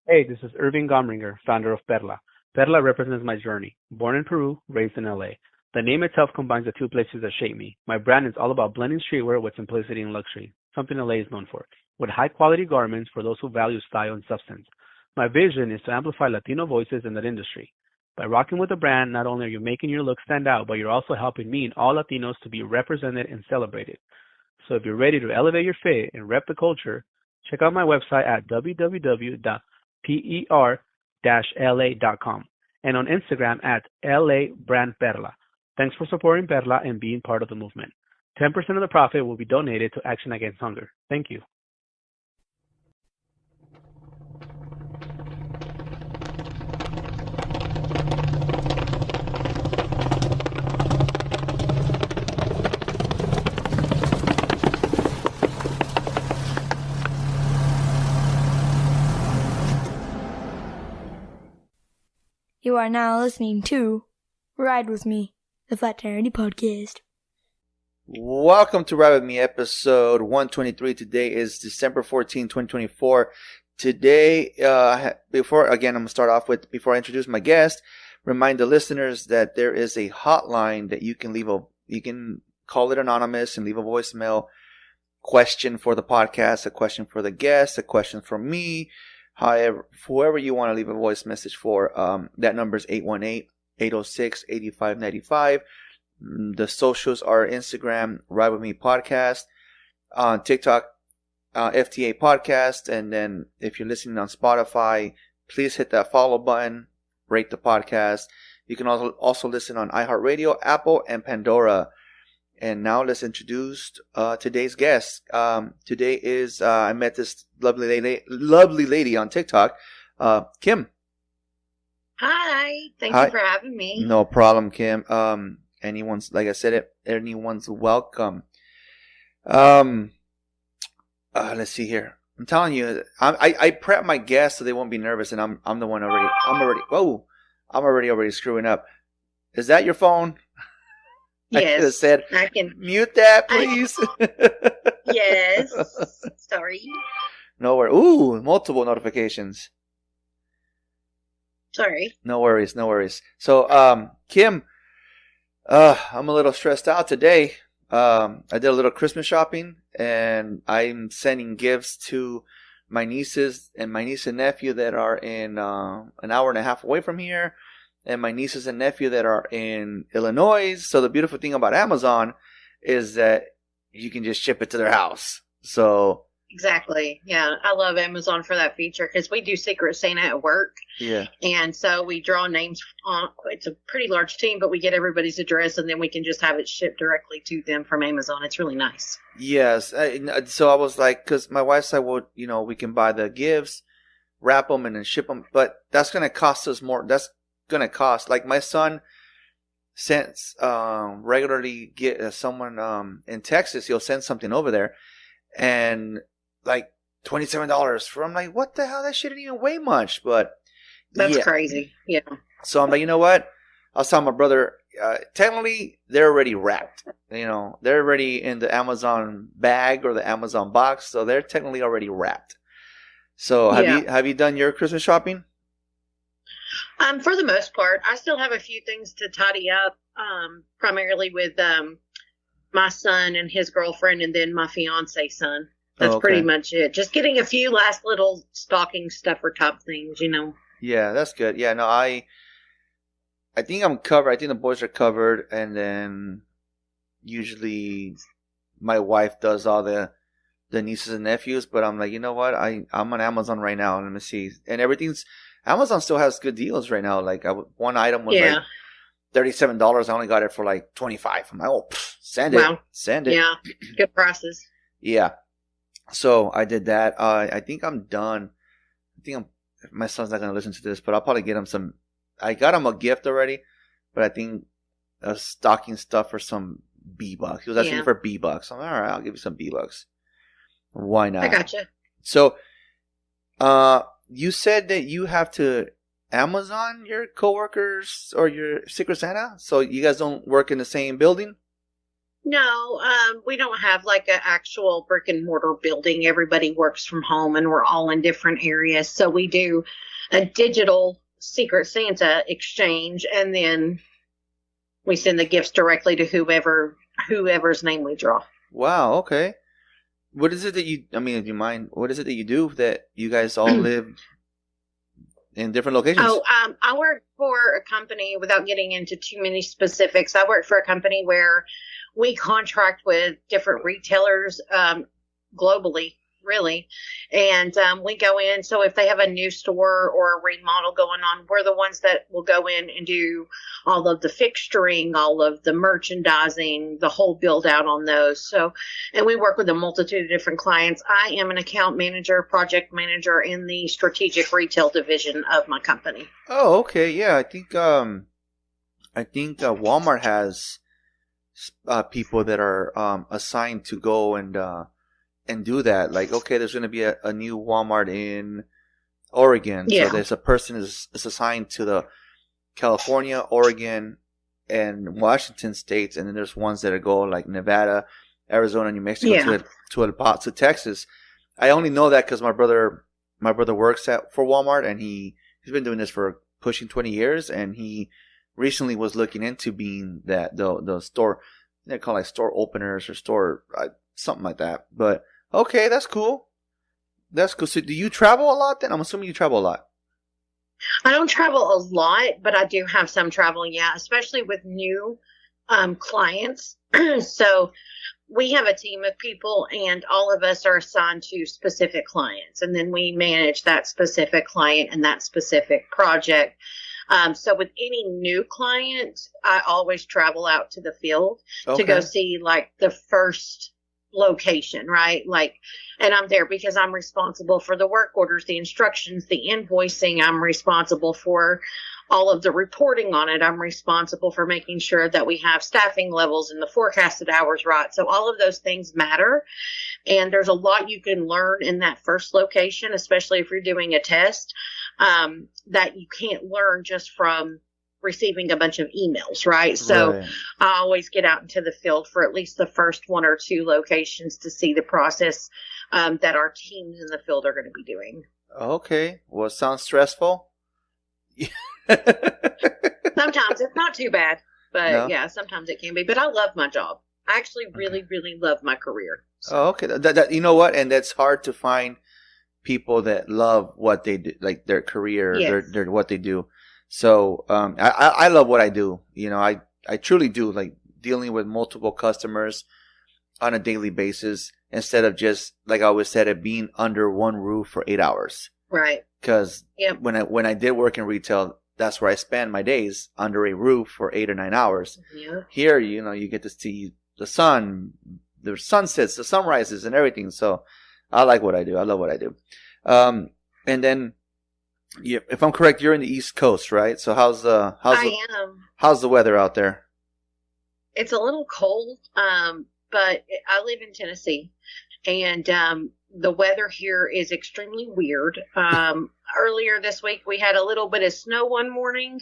Hey, this is Irving Gomringer, founder of Perla. Perla represents my journey. Born in Peru, raised in LA. The name itself combines the two places that shape me. My brand is all about blending streetwear with simplicity and luxury, something LA is known for, with high quality garments for those who value style and substance. My vision is to amplify Latino voices in that industry. By rocking with the brand, not only are you making your look stand out, but you're also helping me and all Latinos to be represented and celebrated. So if you're ready to elevate your fit and rep the culture, check out my website at www.per-la.com and on Instagram at LA Brand Perla. Thanks for supporting Perla and being part of the movement. 10% of the profit will be donated to Action Against Hunger. Thank you. You are now listening to Ride With Me, the Fraternity Podcast. Welcome to Ride With Me, episode 123. Today is December 14, 2024. Today, before I introduce my guest, remind the listeners that there is a hotline that you can call it anonymous and leave a voicemail question for the podcast, a question for the guest, a question for me. However, whoever you want to leave a voice message for, that number is 818-806-8595. The socials are Instagram, Ride With Me Podcast, on TikTok, FTA Podcast, and then if you're listening on Spotify, please hit that follow button, rate the podcast. You can also listen on iHeartRadio, Apple, and Pandora. And now let's introduce today's guest. Today is I met this lovely lady on TikTok, Kim. Hi, thank Hi. you for having me. No problem, Kim. Anyone's welcome. Let's see here. I'm telling you, I prep my guests so they won't be nervous, and I'm the one already. I'm already screwing up. Is that your phone? Yes, I could have said, I can. mute that, please. Yes, sorry. No worries. Ooh, multiple notifications. Sorry. No worries. So, Kim, I'm a little stressed out today. I did a little Christmas shopping, and I'm sending gifts to my nieces and nephew that are in an hour and a half away from here, and my nieces and nephew that are in Illinois. So the beautiful thing about Amazon is that you can just ship it to their house. So Exactly. Yeah, I love Amazon for that feature because we do Secret Santa at work. yeah, And so we draw names on, it's a pretty large team, but we get everybody's address and then we can just have it shipped directly to them from Amazon. It's really nice. yes. So I was like, because my wife said, well, we can buy the gifts, wrap them, and then ship them, but that's going to cost us more. That's going to cost, like my son sends regularly get someone in Texas, he'll send something over there, and like $27 for. I'm like, what the hell? That shouldn't even weigh much, but That's yeah. crazy. Yeah. So I'm like, you know what? I was telling my brother, technically they're already wrapped. They're already in the Amazon bag or the Amazon box, so they're technically already wrapped. So have you done your Christmas shopping? For the most part, I still have a few things to tidy up, primarily with my son and his girlfriend and then my fiance son. That's pretty much it. Just getting a few last little stocking stuffer type things, Yeah, that's good. Yeah, no, I think I'm covered. I think the boys are covered, and then usually my wife does all the nieces and nephews, but I'm like, you know what? I'm on Amazon right now. Let me see. And Amazon still has good deals right now. Like one item was like $37. I only got it for like $25. I'm like, oh, send it. Send it. Yeah, good prices. Yeah. So I did that. I think I'm done. My son's not going to listen to this, but I'll probably get him some. I got him a gift already, but I think a stocking stuff for some B-Bucks. He was asking for B-Bucks. I'm like, all right, I'll give you some B-Bucks. Why not? I gotcha. So, you said that you have to Amazon your coworkers or your Secret Santa, so you guys don't work in the same building? No, we don't have like an actual brick and mortar building. Everybody works from home and we're all in different areas. So we do a digital Secret Santa exchange and then we send the gifts directly to whoever's name we draw. Wow, okay. What is it that do you mind, what is it that you do that you guys all live in different locations? I work for a company, without getting into too many specifics, I work for a company where we contract with different retailers globally, really. And we go in. So if they have a new store or a remodel going on, we're the ones that will go in and do all of the fixturing, all of the merchandising, the whole build out on those. So, and we work with a multitude of different clients. I am an account manager, project manager in the strategic retail division of my company. Oh, okay. Yeah, I think Walmart has people that are assigned to go and do that. Like, okay, there's going to be a new Walmart in Oregon. Yeah. So there's a person is assigned to the California, Oregon, and Washington states, and then there's ones that go like Nevada, Arizona, New Mexico to Texas. I only know that because my brother works for Walmart, and he's been doing this for pushing 20 years, and he recently was looking into being the store. They call it like store openers or store something like that. But okay, that's cool. That's cool. So do you travel a lot then? I'm assuming you travel a lot. I don't travel a lot, but I do have some travel, yeah, especially with new clients. So we have a team of people and all of us are assigned to specific clients. And then we manage that specific client and that specific project. So with any new client, I always travel out to the field to go see like the first location, right? Like, and I'm there because I'm responsible for the work orders, the instructions, the invoicing. I'm responsible for all of the reporting on it. I'm responsible for making sure that we have staffing levels and the forecasted hours right. So all of those things matter. And there's a lot you can learn in that first location, especially if you're doing a test, that you can't learn just from receiving a bunch of emails, right? So I always get out into the field for at least the first one or two locations to see the process that our teams in the field are going to be doing. Okay. Well, it sounds stressful. Sometimes it's not too bad, but yeah, sometimes it can be. But I love my job. I actually really, really love my career. So. Oh, okay. That you know what? And that's hard to find people that love what they do, like their career, their what they do. So I love what I do. You know, I truly do, like dealing with multiple customers on a daily basis instead of just, like I always said, it being under one roof for 8 hours. Right. Because when I did work in retail, that's where I spent my days, under a roof for 8 or 9 hours. Yeah. Here, you know, you get to see the sun, the sunsets, the sunrises, and everything. So I like what I do. I love what I do. And then, if I'm correct, you're in the East Coast, right? So how's the weather out there? It's a little cold, but I live in Tennessee, and the weather here is extremely weird. Earlier this week, we had a little bit of snow one morning.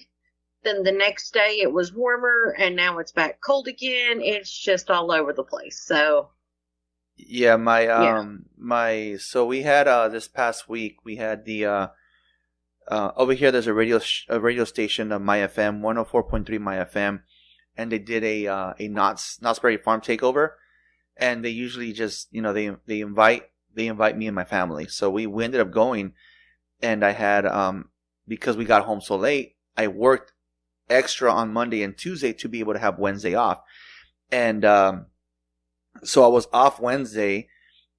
Then the next day, it was warmer, and now it's back cold again. It's just all over the place. So, yeah, so we had this past week, we had the over here. There's a radio station, My FM 104.3 My FM, and they did a Knott's Berry Farm takeover, and they usually just, you know, they invite me and my family. So we ended up going, and I had because we got home so late, I worked extra on Monday and Tuesday to be able to have Wednesday off, and so I was off Wednesday.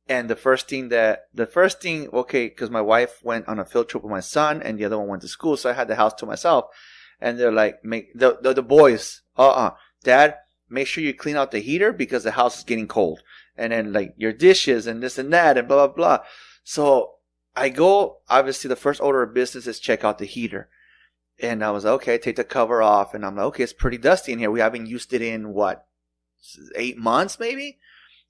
And the first thing, because my wife went on a field trip with my son, and the other one went to school, so I had the house to myself. And they're like, the boys, Dad, make sure you clean out the heater because the house is getting cold. And then like your dishes and this and that and blah, blah, blah. So I go, obviously the first order of business is check out the heater. And I was like, okay, take the cover off. And I'm like, okay, it's pretty dusty in here. We haven't used it in 8 months maybe?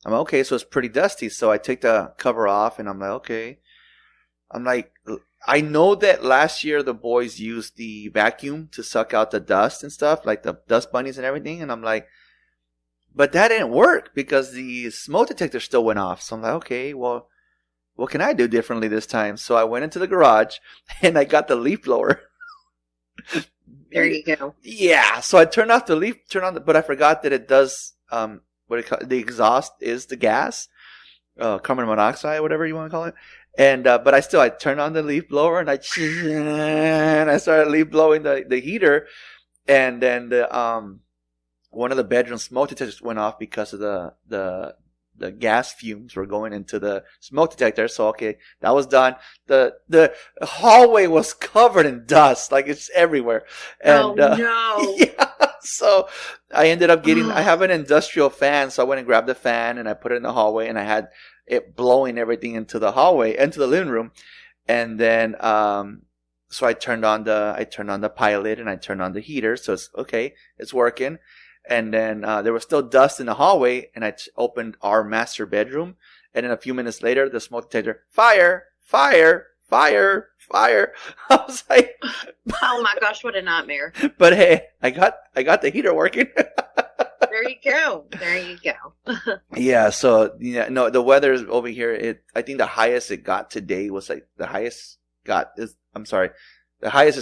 I'm like, okay, so it's pretty dusty. So I take the cover off and I'm like, okay. I'm like, I know that last year the boys used the vacuum to suck out the dust and stuff, like the dust bunnies and everything. And I'm like, But that didn't work because the smoke detector still went off. So I'm like, okay, well, what can I do differently this time? So I went into the garage and I got the leaf blower. There you go. Yeah. So I turned off the leaf, but I forgot that it does, the exhaust is the gas, carbon monoxide, whatever you want to call it. And, but I turned on the leaf blower and I started leaf blowing the heater. And then one of the bedroom smoke detectors went off because of the gas fumes were going into the smoke detector. So, okay, that was done. The hallway was covered in dust. Like, it's everywhere. And, no. Yeah. So I ended up I have an industrial fan. So I went and grabbed the fan and I put it in the hallway and I had it blowing everything into the hallway, into the living room. And then, so I turned on the pilot and I turned on the heater. So it's okay. It's working. And then, there was still dust in the hallway and I opened our master bedroom. And then a few minutes later, the smoke detector, fire, fire, fire, fire. I was like, oh my gosh, what a nightmare. But hey, I got the heater working. There you go. There you go. Yeah. So, yeah, no, the weather is over here. I think the highest it got today was like the highest it's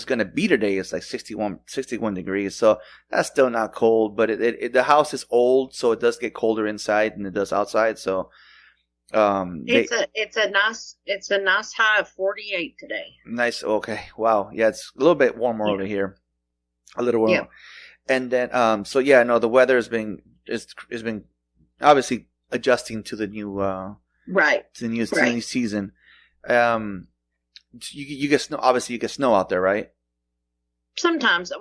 going to be today is like 61 degrees. So that's still not cold, but the house is old. So it does get colder inside than it does outside. So, it's a nice high of 48 today. Nice. Okay. Wow. Yeah. It's a little bit warmer over here. A little warmer. Yeah. And then, so yeah, no, the weather has been obviously adjusting to the new, right. To the new season. You get snow. Obviously, you get snow out there, right? Sometimes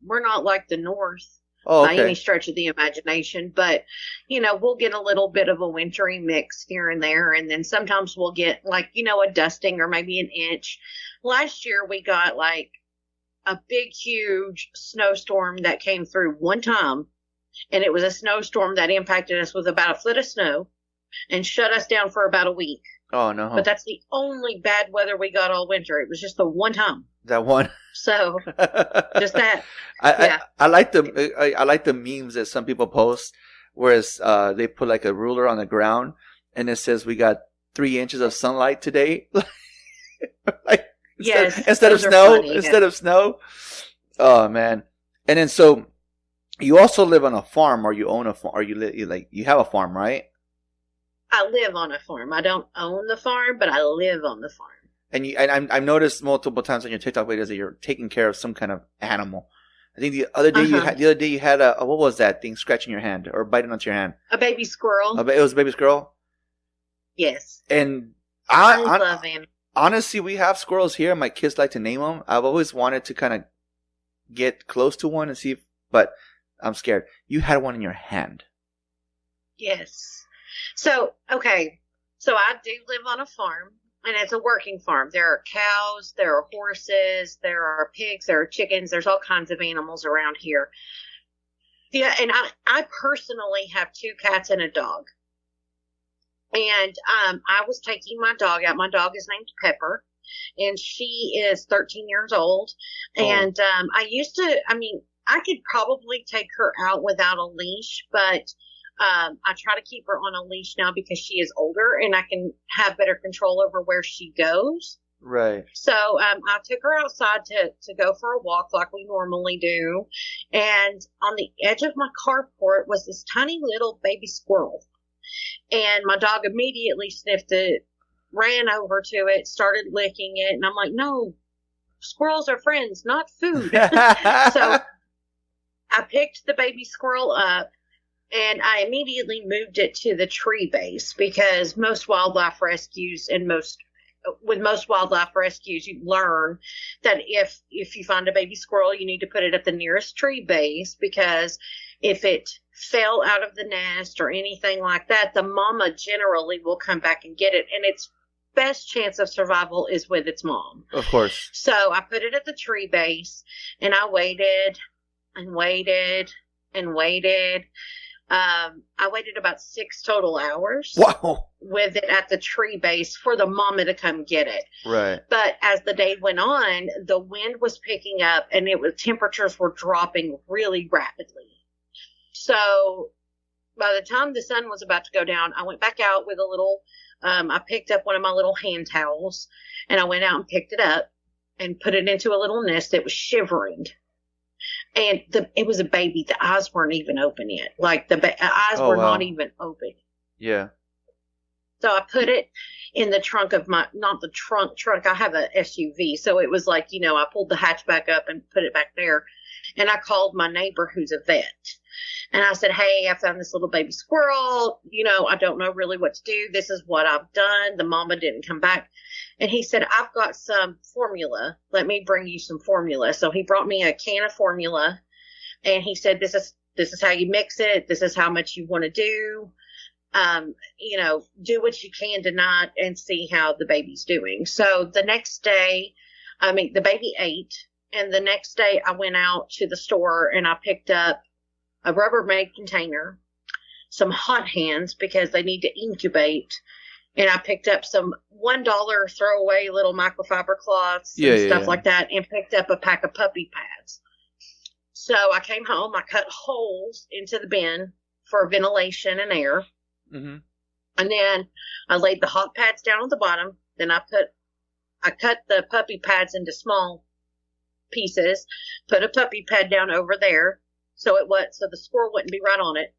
we're not like the North by any stretch of the imagination, but we'll get a little bit of a wintry mix here and there, and then sometimes we'll get a dusting or maybe an inch. Last year we got like a big, huge snowstorm that came through one time, and it was a snowstorm that impacted us with about a foot of snow and shut us down for about a week. Oh no! But that's the only bad weather we got all winter. It was just the one time. That one. So just that. I like the memes that some people post, whereas they put like a ruler on the ground and it says we got 3 inches of sunlight today. Instead of snow. Instead of snow. Oh man! And then so you also live on a farm, or you own a farm, or you have a farm, right? I live on a farm. I don't own the farm, but I live on the farm. And I've noticed multiple times on your TikTok videos that you're taking care of some kind of animal. I think the other day you had a what was that thing scratching your hand or biting onto your hand? A baby squirrel. It was a baby squirrel. Yes. And I love him. Honestly, we have squirrels here. My kids like to name them. I've always wanted to kind of get close to one and see but I'm scared. You had one in your hand. Yes. So I do live on a farm, and it's a working farm. There are cows, there are horses, there are pigs, there are chickens, there's all kinds of animals around here. Yeah, and I personally have 2 cats and a dog. And I was taking my dog out. My dog is named Pepper, and she is 13 years old. Oh. And I could probably take her out without a leash, but I try to keep her on a leash now because she is older and I can have better control over where she goes. Right. So I took her outside to go for a walk like we normally do. And on the edge of my carport was this tiny little baby squirrel. And my dog immediately sniffed it, ran over to it, started licking it. And I'm like, no, squirrels are friends, not food. So I picked the baby squirrel up. And I immediately moved it to the tree base because most wildlife rescues you learn that if you find a baby squirrel, you need to put it at the nearest tree base, because if it fell out of the nest or anything like that, the mama generally will come back and get it. And its best chance of survival is with its mom. Of course. So I put it at the tree base and I waited and waited and waited. I waited about 6 total hours. Wow. With it at the tree base for the mama to come get it. Right. But as the day went on, the wind was picking up and temperatures were dropping really rapidly. So by the time the sun was about to go down, I went back out with a little, I picked up one of my little hand towels, and I went out and picked it up and put it into a little nest that was shivering. And it was a baby. The eyes weren't even open yet. Like, the eyes were not even open. Yeah. So I put it in the trunk of not the trunk. I have a SUV. So it was like, I pulled the hatch back up and put it back there. And I called my neighbor who's a vet. And I said, hey, I found this little baby squirrel. I don't know really what to do. This is what I've done. The mama didn't come back. And he said, I've got some formula. Let me bring you some formula. So he brought me a can of formula. And he said, this is how you mix it. This is how much you want to do. Do what you can tonight and see how the baby's doing. So the next day, the baby ate. And the next day I went out to the store and I picked up a Rubbermaid container, some hot hands because they need to incubate. And I picked up some $1 throwaway little microfiber cloths and stuff like that, and picked up a pack of puppy pads. So I came home, I cut holes into the bin for ventilation and air. Mm-hmm. And then I laid the hot pads down at the bottom. Then I cut the puppy pads into small pieces, put a puppy pad down over there so the squirrel wouldn't be right on it,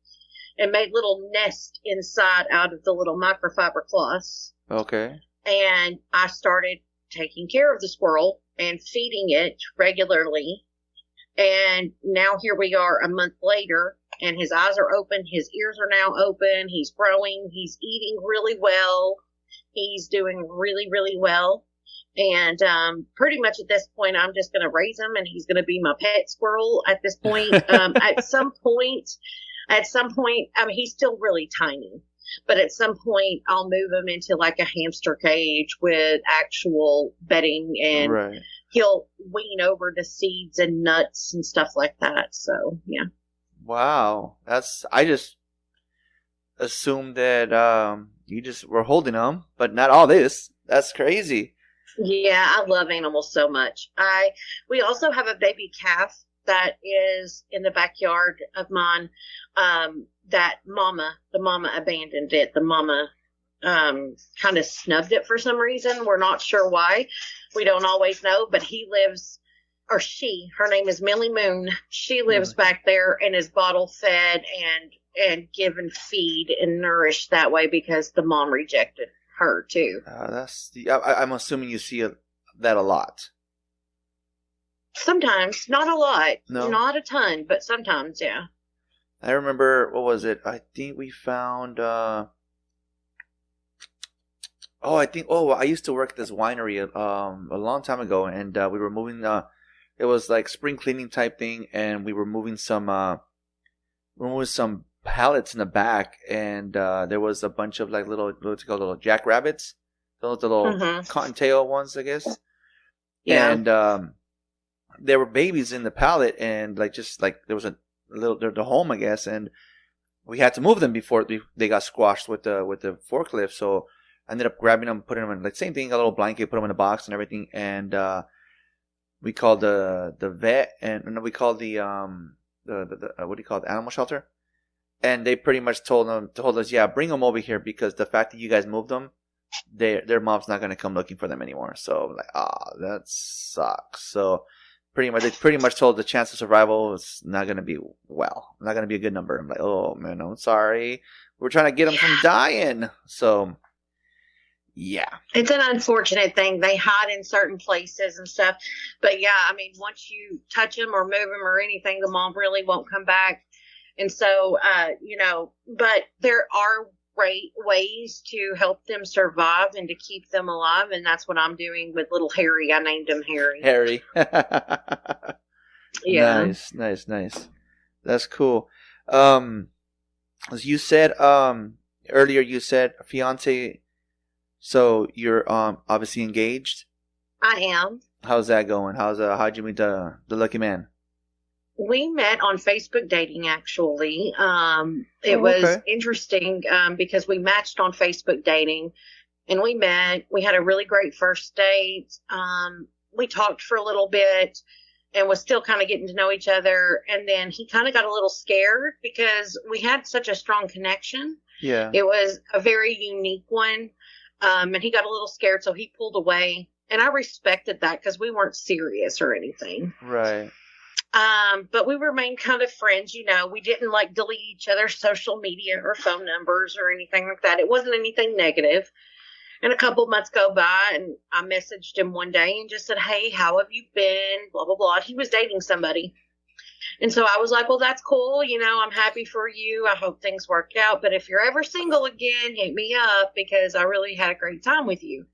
and made little nest inside out of the little microfiber cloths. Okay. And I started taking care of the squirrel and feeding it regularly. And now here we are a month later, and his eyes are open, his ears are now open, he's growing, he's eating really well, he's doing really, really well. And pretty much at this point, I'm just going to raise him, and he's going to be my pet squirrel at this point. At some point, he's still really tiny. But at some point, I'll move him into like a hamster cage with actual bedding, and he'll wean over to seeds and nuts and stuff like that. So, yeah. Wow. I just assumed that you just were holding them, but not all this. That's crazy. Yeah, I love animals so much. We also have a baby calf that is in the backyard of mine. The mama abandoned it. The mama kind of snubbed it for some reason. We're not sure why. We don't always know, but her name is Millie Moon. She lives back there and is bottle fed and given feed and nourished that way because the mom rejected her too. I'm assuming you see that a lot. Sometimes, not a lot, no, not a ton, but sometimes, yeah. I remember, what was it? I think we found. I used to work at this winery a long time ago, and we were moving. It was like spring cleaning type thing, and we were moving some pallets in the back, and there was a bunch of like little jackrabbits, those little cottontail ones, I guess. Yeah. And there were babies in the pallet, and there was the home, I guess, and we had to move them before they got squashed with the forklift. So I ended up grabbing them, putting them in like same thing, a little blanket, put them in a box and everything, and we called the vet, and we called the what do you call it, the animal shelter. And they pretty much told us, yeah, bring them over here because the fact that you guys moved them, their mom's not going to come looking for them anymore. So I'm like, that sucks. So they pretty much told the chance of survival is not going to be a good number. I'm like, oh man, I'm sorry. We're trying to get them from dying. So yeah. It's an unfortunate thing. They hide in certain places and stuff. But yeah, once you touch them or move them or anything, the mom really won't come back. And so, but there are ways to help them survive and to keep them alive. And that's what I'm doing with little Harry. I named him Harry. Harry. Yeah. Nice. That's cool. As you said, earlier you said fiance. So you're, obviously engaged? I am. How's that going? How'd you meet the lucky man? We met on Facebook dating, actually. It was interesting because we matched on Facebook dating, and we met. We had a really great first date. We talked for a little bit, and was still kind of getting to know each other. And then he kind of got a little scared because we had such a strong connection. Yeah. It was a very unique one. And he got a little scared, so he pulled away. And I respected that because we weren't serious or anything. Right. But we remained kind of friends, you know. We didn't like delete each other's social media or phone numbers or anything like that. It wasn't anything negative. And a couple of months go by, and I messaged him one day and just said, hey, how have you been? Blah, blah, blah. He was dating somebody. And so I was like, well, that's cool. You know, I'm happy for you. I hope things work out. But if you're ever single again, hit me up because I really had a great time with you.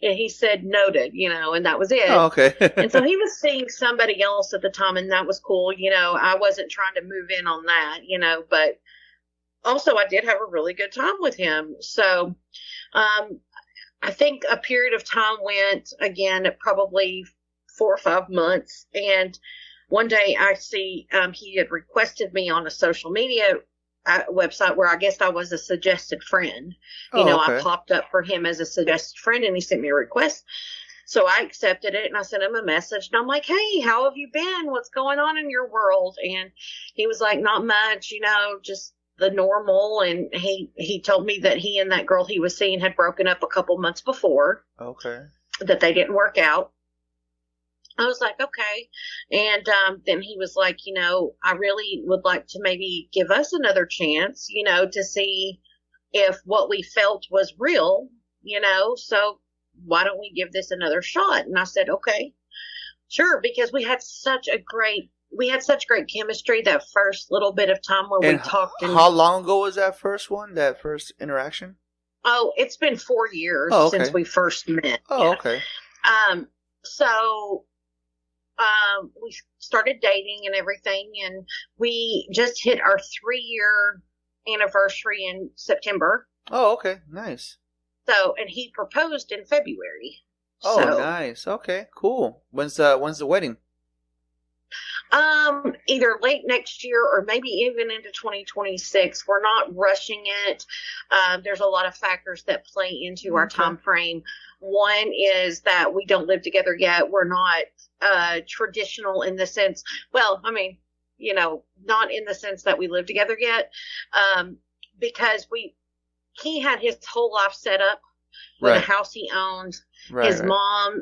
And he said, noted, you know, and that was it. Oh, okay. And so he was seeing somebody else at the time, and that was cool. You know, I wasn't trying to move in on that, you know, but also I did have a really good time with him. So, I think a period of time went, again, probably 4 or 5 months. And one day I see he had requested me on a social media website where I guess I was a suggested friend. You know, okay. I popped up for him as a suggested friend, and he sent me a request. So I accepted it, and I sent him a message. And I'm like, hey, how have you been? What's going on in your world? And he was like, not much, you know, just the normal. And he told me that he and that girl he was seeing had broken up a couple months before. Okay. That they didn't work out. I was like, okay. And then he was like, you know, I really would like to maybe give us another chance, you know, to see if what we felt was real, you know, so why don't we give this another shot? And I said, okay, sure, because we had such great chemistry that first little bit of time where we talked. And how long ago was that first interaction? Oh, it's been 4 years since we first met. Oh, okay. So we started dating and everything, and we just hit our 3-year anniversary in September. Oh, okay. Nice. So, and he proposed in February. Oh, nice. Okay, cool. When's the wedding? Either late next year or maybe even into 2026. We're not rushing it. There's a lot of factors that play into our time frame. One is that we don't live together yet. We're not traditional in the sense, well, I mean, you know, not in the sense that we live together yet, because he had his whole life set up with a house he owned. His mom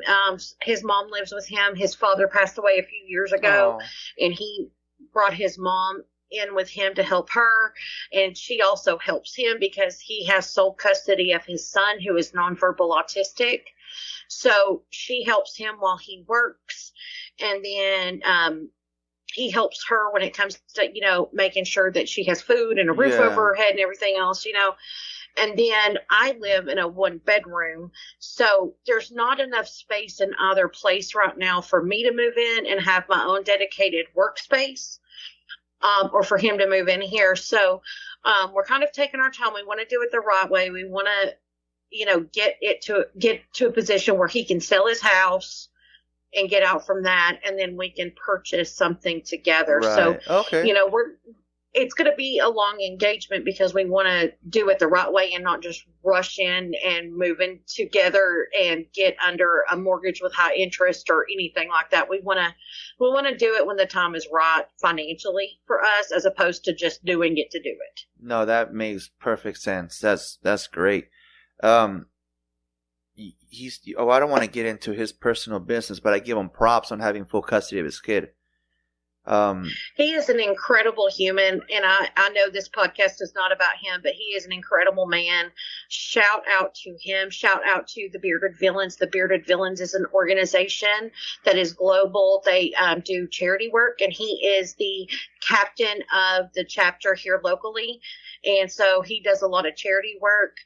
lives with him. His father passed away a few years ago, and he brought his mom in with him to help her, and she also helps him because he has sole custody of his son, who is nonverbal autistic. So she helps him while he works, and then he helps her when it comes to, you know, making sure that she has food and a roof over her head and everything else, you know. And then I live in a 1-bedroom, so there's not enough space in either place right now for me to move in and have my own dedicated workspace, or for him to move in here. So we're kind of taking our time. We want to do it the right way. We want to, you know, get to a position where he can sell his house and get out from that, and then we can purchase something together. Right. So, you know, it's going to be a long engagement because we want to do it the right way and not just rush in and move in together and get under a mortgage with high interest or anything like that. We want to do it when the time is right financially for us, as opposed to just doing it to do it. No, that makes perfect sense. That's great. I don't want to get into his personal business, but I give him props on having full custody of his kid. He is an incredible human, and I know this podcast is not about him, but he is an incredible man. Shout out to him. Shout out to the Bearded Villains. The Bearded Villains is an organization that is global. They do charity work, and he is the captain of the chapter here locally. And so he does a lot of charity work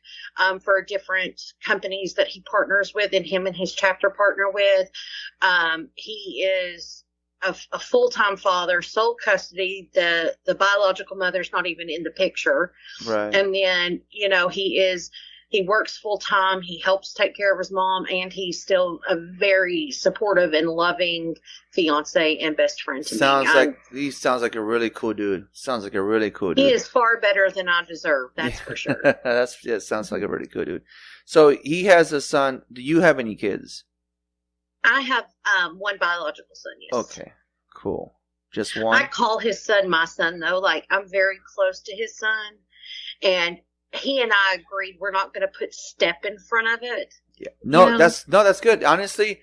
for different companies that he partners with, and him and his chapter partner with. He is a full-time father, sole custody. The biological mother's not even in the picture. Right. And then, you know, he works full-time. He helps take care of his mom, and he's still a very supportive and loving fiance and best friend to me. He sounds like a really cool dude. He is far better than I deserve. That's for sure. It sounds like a really cool dude. So he has a son. Do you have any kids? I have one biological son, yes. Okay. Cool. Just one? I call his son my son, though. Like, I'm very close to his son. And he and I agreed we're not going to put step in front of it. Yeah. No, that's good. Honestly,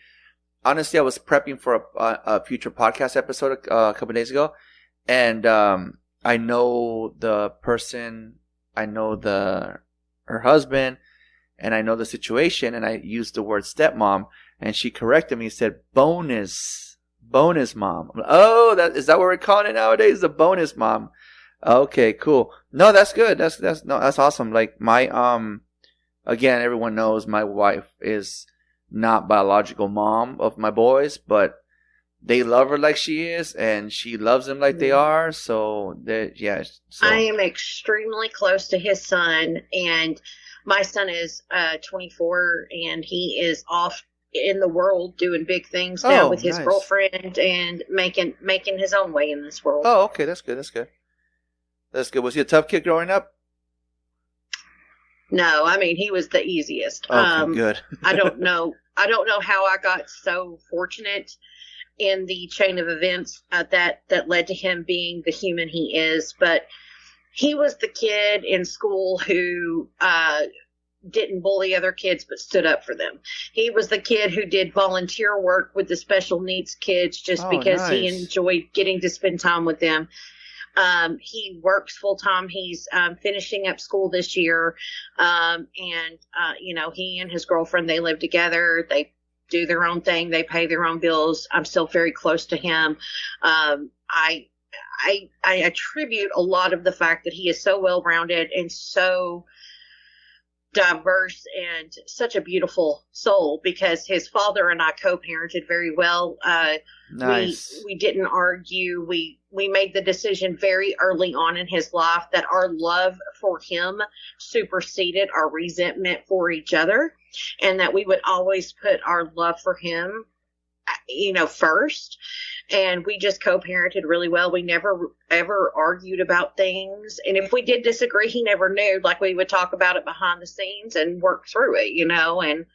I was prepping for a future podcast episode a couple of days ago. And I know the person, I know her husband, and I know the situation, and I used the word stepmom, and she corrected me and said bonus mom. Oh, is that what we're calling it nowadays? The bonus mom. Okay, cool. No, that's good. That's awesome. Like my again, everyone knows my wife is not biological mom of my boys, but they love her like she is, and she loves them like they are. So yeah. So. I am extremely close to his son, and my son is 24, and he is off in the world doing big things now with his girlfriend and making his own way in this world. Oh, okay, that's good. Was he a tough kid growing up? No, I mean, he was the easiest. Okay, good. I don't know how I got so fortunate in the chain of events that led to him being the human he is, but he was the kid in school who didn't bully other kids but stood up for them. He was the kid who did volunteer work with the special needs kids just because he enjoyed getting to spend time with them. He works full time. He's finishing up school this year. He and his girlfriend, they live together. They do their own thing. They pay their own bills. I'm still very close to him. I attribute a lot of the fact that he is so well-rounded and so diverse and such a beautiful soul because his father and I co-parented very well. Nice. We didn't argue. We made the decision very early on in his life that our love for him superseded our resentment for each other, and that we would always put our love for him, first. And we just co-parented really well. We never ever argued about things. And if we did disagree, he never knew. Like, we would talk about it behind the scenes and work through it, and I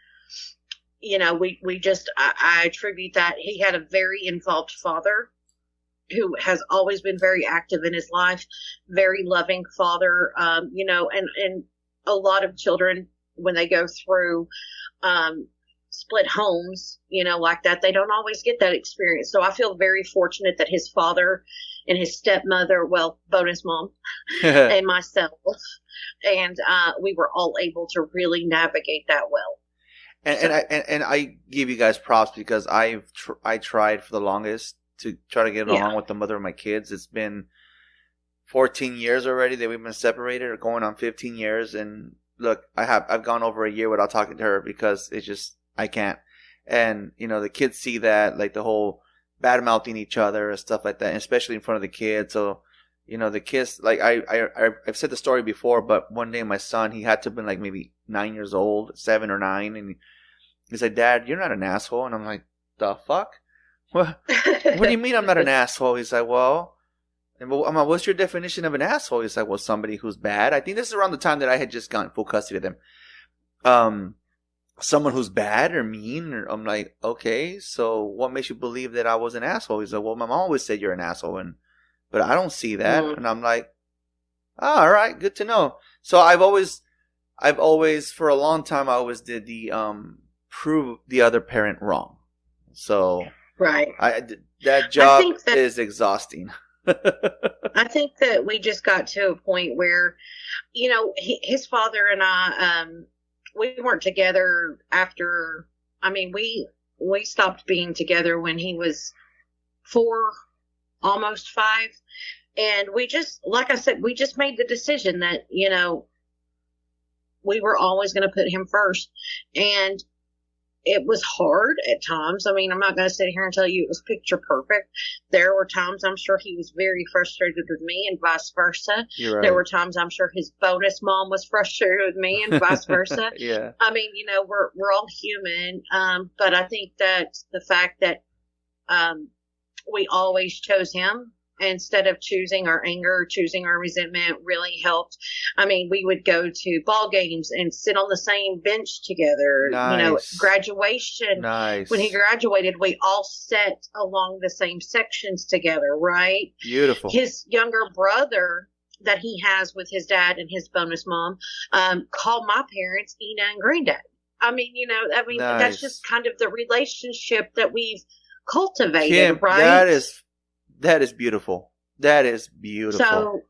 attribute that. He had a very involved father who has always been very active in his life, very loving father, and a lot of children, when they go through split homes, like that, they don't always get that experience. So I feel very fortunate that his father and his stepmother, bonus mom, and myself, and we were all able to really navigate that well. And I give you guys props because I tried for the longest to try to get along with the mother of my kids. It's been 14 years already that we've been separated, or going on 15 years. And look, I've gone over a year without talking to her because it's just, I can't. And, the kids see that, like the whole bad mouthing each other and stuff like that, and especially in front of the kids. So, the kids, like I've said the story before, but one day my son, he had to have been like maybe 9 years old, 7 or 9. And he's like, "Dad, you're not an asshole." And I'm like, "The fuck? What do you mean I'm not an asshole?" He's like, "Well," I'm like, "What's your definition of an asshole?" He's like, "Well, somebody who's bad." I think this is around the time that I had just gotten full custody of them. Someone who's bad or mean. I'm like, okay, so what makes you believe that I was an asshole? He's like, "Well, my mom always said you're an asshole, but I don't see that." And I'm like, all right, good to know. So I've always, for a long time, I always did the prove the other parent wrong. So right, that job is exhausting. I think that we just got to a point where, his father and I, we weren't together after. I mean, we stopped being together when he was 4, almost 5, and we just, like I said, we just made the decision that we were always going to put him first, and it was hard at times. I mean, I'm not going to sit here and tell you it was picture perfect. There were times I'm sure he was very frustrated with me, and vice versa. You're right. There were times I'm sure his bonus mom was frustrated with me, and vice versa. Yeah. I mean, we're all human. But I think that the fact that we always chose him instead of choosing our anger, choosing our resentment really helped. I mean, we would go to ball games and sit on the same bench together. Nice. Graduation. Nice. When he graduated, we all sat along the same sections together, right? Beautiful. His younger brother that he has with his dad and his bonus mom called my parents Ina and Granddad. I mean, Nice. that's just kind of the relationship that we've cultivated, Kim, right? that is beautiful. That is beautiful. So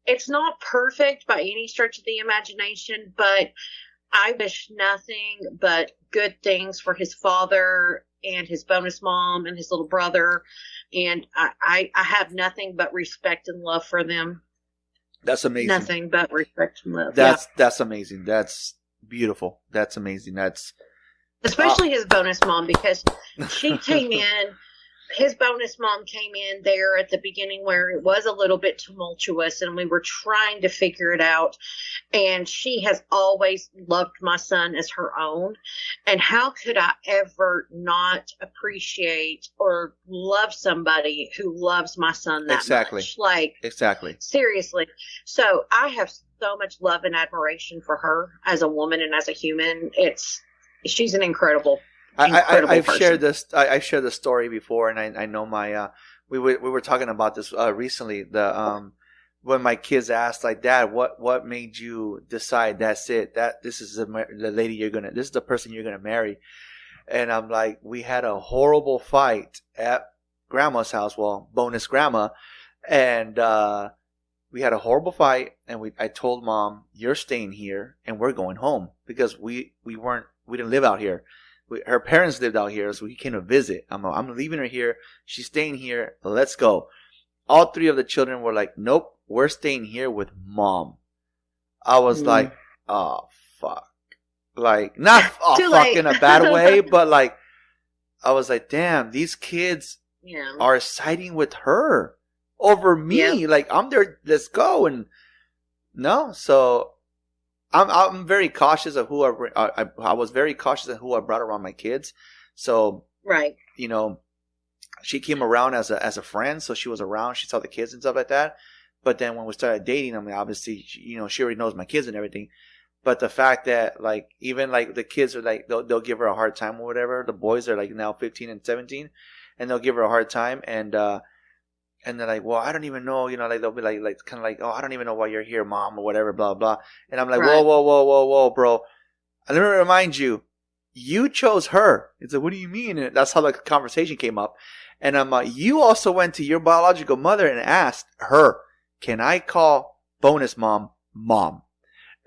it's not perfect by any stretch of the imagination, but I wish nothing but good things for his father and his bonus mom and his little brother. And I have nothing but respect and love for them. That's amazing. Nothing but respect and love. That's amazing. That's beautiful. That's amazing. That's especially his bonus mom, because she came in. His bonus mom came in there at the beginning where it was a little bit tumultuous and we were trying to figure it out. And she has always loved my son as her own. And how could I ever not appreciate or love somebody who loves my son that much? Exactly. Seriously. So I have so much love and admiration for her as a woman and as a human. She's an incredible I've shared this. I shared the story before, and I know my. We were talking about this recently. When my kids asked, like, Dad, what made you decide that's it? That this is the lady this is the person you're gonna marry? And I'm like, we had a horrible fight at Grandma's house. Well, bonus grandma, and we had a horrible fight. And I told Mom, you're staying here, and we're going home because we didn't live out here. Her parents lived out here, so we came to visit. I'm leaving her here. She's staying here. Let's go. All three of the children were like, nope, we're staying here with Mom. I was like, oh, fuck. Like, not fuck in a bad way, but like, I was like, damn, these kids are siding with her over me. Yep. Like, I'm there, let's go. And no, so I'm very cautious of who I was very cautious of who I brought around my kids. So, right. She came around as a friend, so she was around. She saw the kids and stuff like that. But then when we started dating, I mean, obviously, she already knows my kids and everything. But the fact that, like, even like the kids are like, they'll give her a hard time or whatever. The boys are like now 15 and 17, and they'll give her a hard time. And they're like, well, I don't even know, like they'll be like kind of like, oh, I don't even know why you're here, Mom, or whatever, blah, blah. And I'm like, right. whoa, bro. And let me remind you, you chose her. It's like, what do you mean? And that's how the conversation came up. And I'm like, you also went to your biological mother and asked her, can I call bonus mom, Mom?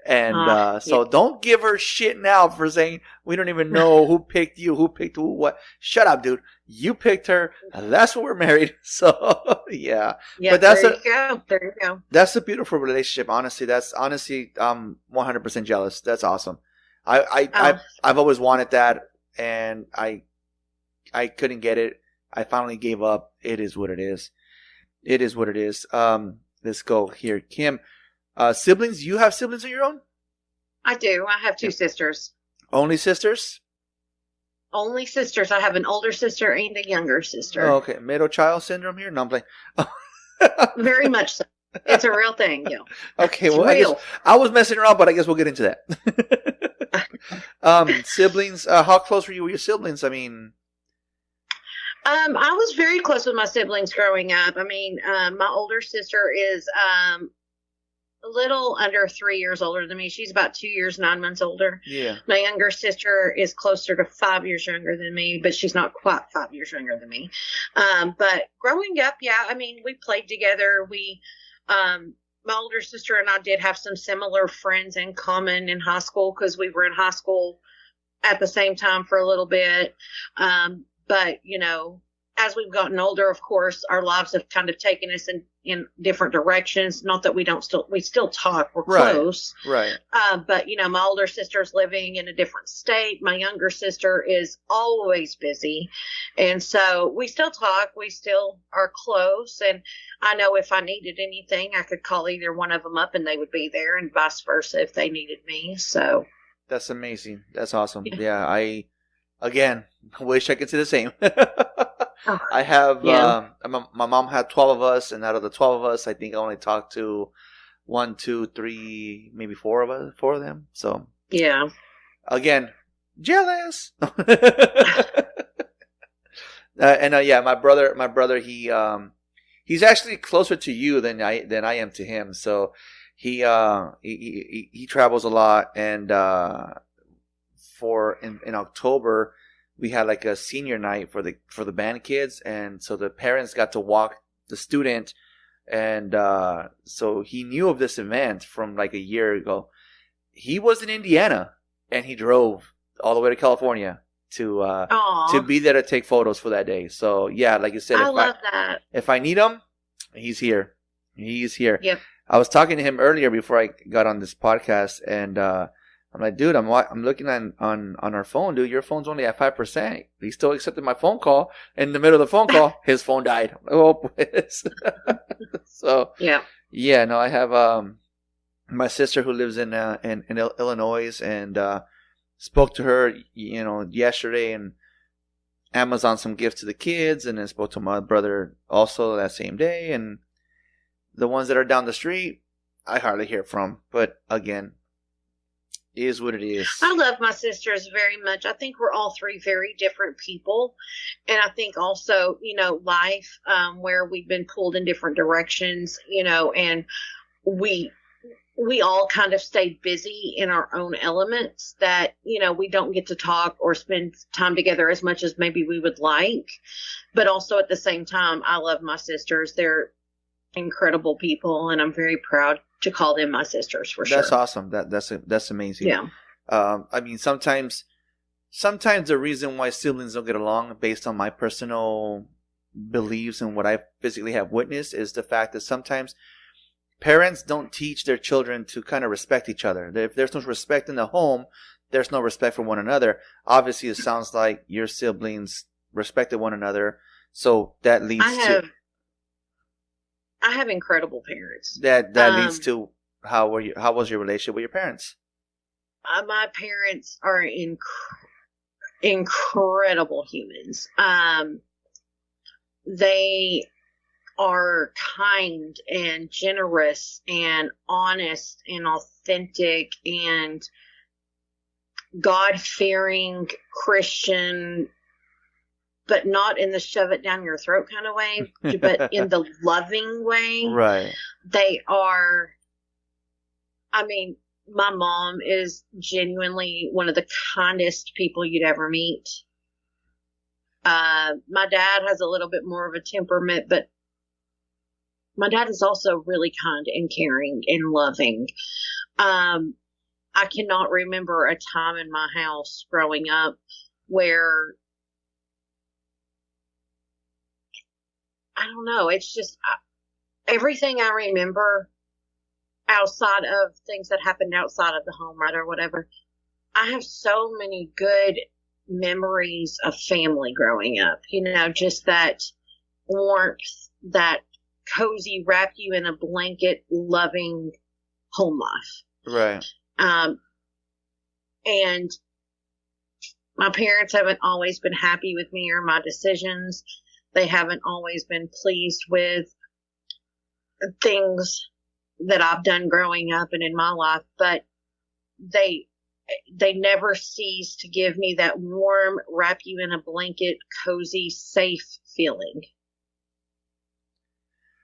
And so don't give her shit now for saying we don't even know who picked you, who picked who, what. Shut up, dude. You picked her. And that's what we're married. So yeah. But there you go. That's a beautiful relationship. Honestly, I'm 100% jealous. That's awesome. I've always wanted that, and I couldn't get it. I finally gave up. It is what it is. It is what it is. Let's go here, Kim. Siblings? You have siblings of your own? I do. I have two sisters. Only sisters? Only sisters. I have an older sister and a younger sister. Oh, okay. Middle child syndrome here? No, I'm playing. Very much so. It's a real thing, Okay, it's well, real. I was messing around, but I guess we'll get into that. Siblings, how close were you with your siblings? I mean... I was very close with my siblings growing up. I mean, my older sister is a little under 3 years older than me. She's about 2 years, 9 months older. Yeah. My younger sister is closer to 5 years younger than me, but she's not quite 5 years younger than me. But growing up, I mean, we played together. My older sister and I did have some similar friends in common in high school because we were in high school at the same time for a little bit. But, as we've gotten older, of course, our lives have kind of taken us in different directions. Not that we still talk. We're close. Right. But, my older sister's living in a different state. My younger sister is always busy. And so we still talk. We still are close. And I know if I needed anything, I could call either one of them up and they would be there, and vice versa if they needed me. So. That's amazing. That's awesome. Yeah, I wish I could say the same. I have Yeah. my mom had 12 of us, and out of the 12 of us, I think I only talked to 1, 2, 3, maybe 4 of them. So Yeah. again, jealous. Yeah, my brother, he's actually closer to you than I am to him. So he travels a lot, and in October we had like a senior night for the band kids, and so the parents got to walk the student, and so he knew of this event from like a year ago. He was in Indiana, and he drove all the way to California to be there to take photos for that day. So yeah, like you said, I love that. If I need him, he's here. He's here. Yep. I was talking to him earlier before I got on this podcast, and I'm like, dude, I'm looking on our phone, dude. Your phone's only at 5%. He still accepted my phone call. In the middle of the phone call, his phone died. Oh, so yeah, no, I have my sister who lives in Illinois, and spoke to her, yesterday, and Amazon some gifts to the kids, and then spoke to my brother also that same day. And the ones that are down the street, I hardly hear from. But again, it is what it is. I love my sisters very much. I think we're all three very different people. And I think also, life, where we've been pulled in different directions, and we all kind of stayed busy in our own elements that, we don't get to talk or spend time together as much as maybe we would like. But also at the same time, I love my sisters. They're incredible people, and I'm very proud to call them my sisters for sure. That's awesome. That's amazing. Yeah. I mean, sometimes the reason why siblings don't get along, based on my personal beliefs and what I physically have witnessed, is the fact that sometimes parents don't teach their children to kind of respect each other. If there's no respect in the home, there's no respect for one another. Obviously, it sounds like your siblings respected one another, so that leads I have incredible parents. That leads to how was your relationship with your parents? My parents are incredible humans. They are kind and generous and honest and authentic and God-fearing Christian, but not in the shove it down your throat kind of way, but in the loving way. Right. They are, my mom is genuinely one of the kindest people you'd ever meet. My dad has a little bit more of a temperament, but my dad is also really kind and caring and loving. I cannot remember a time in my house growing up where, I don't know, it's just everything I remember outside of things that happened outside of the home, right, or whatever. I have so many good memories of family growing up, just that warmth, that cozy, wrap you in a blanket, loving home life. Right. And my parents haven't always been happy with me or my decisions. They haven't always been pleased with things that I've done growing up and in my life, but they never cease to give me that warm, wrap you in a blanket, cozy, safe feeling.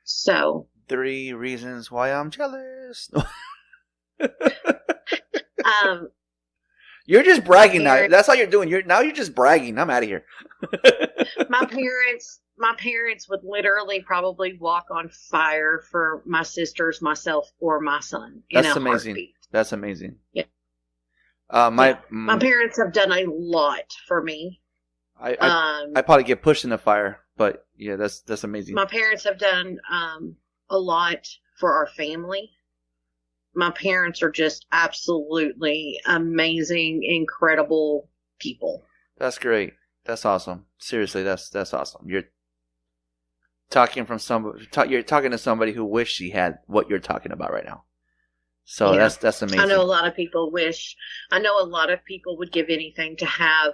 So 3 reasons why I'm jealous. You're just bragging now. That's all you're doing. You're just bragging. I'm out of here. My parents would literally probably walk on fire for my sisters, myself, or my son. That's amazing. Heartbeat. That's amazing. Yeah. My parents have done a lot for me. I probably get pushed in the fire, but yeah, that's amazing. My parents have done a lot for our family. My parents are just absolutely amazing, incredible people. That's great. That's awesome. Seriously, that's awesome. You're talking to somebody who wished she had what you're talking about right now. So yeah. That's amazing. I know a lot of people would give anything to have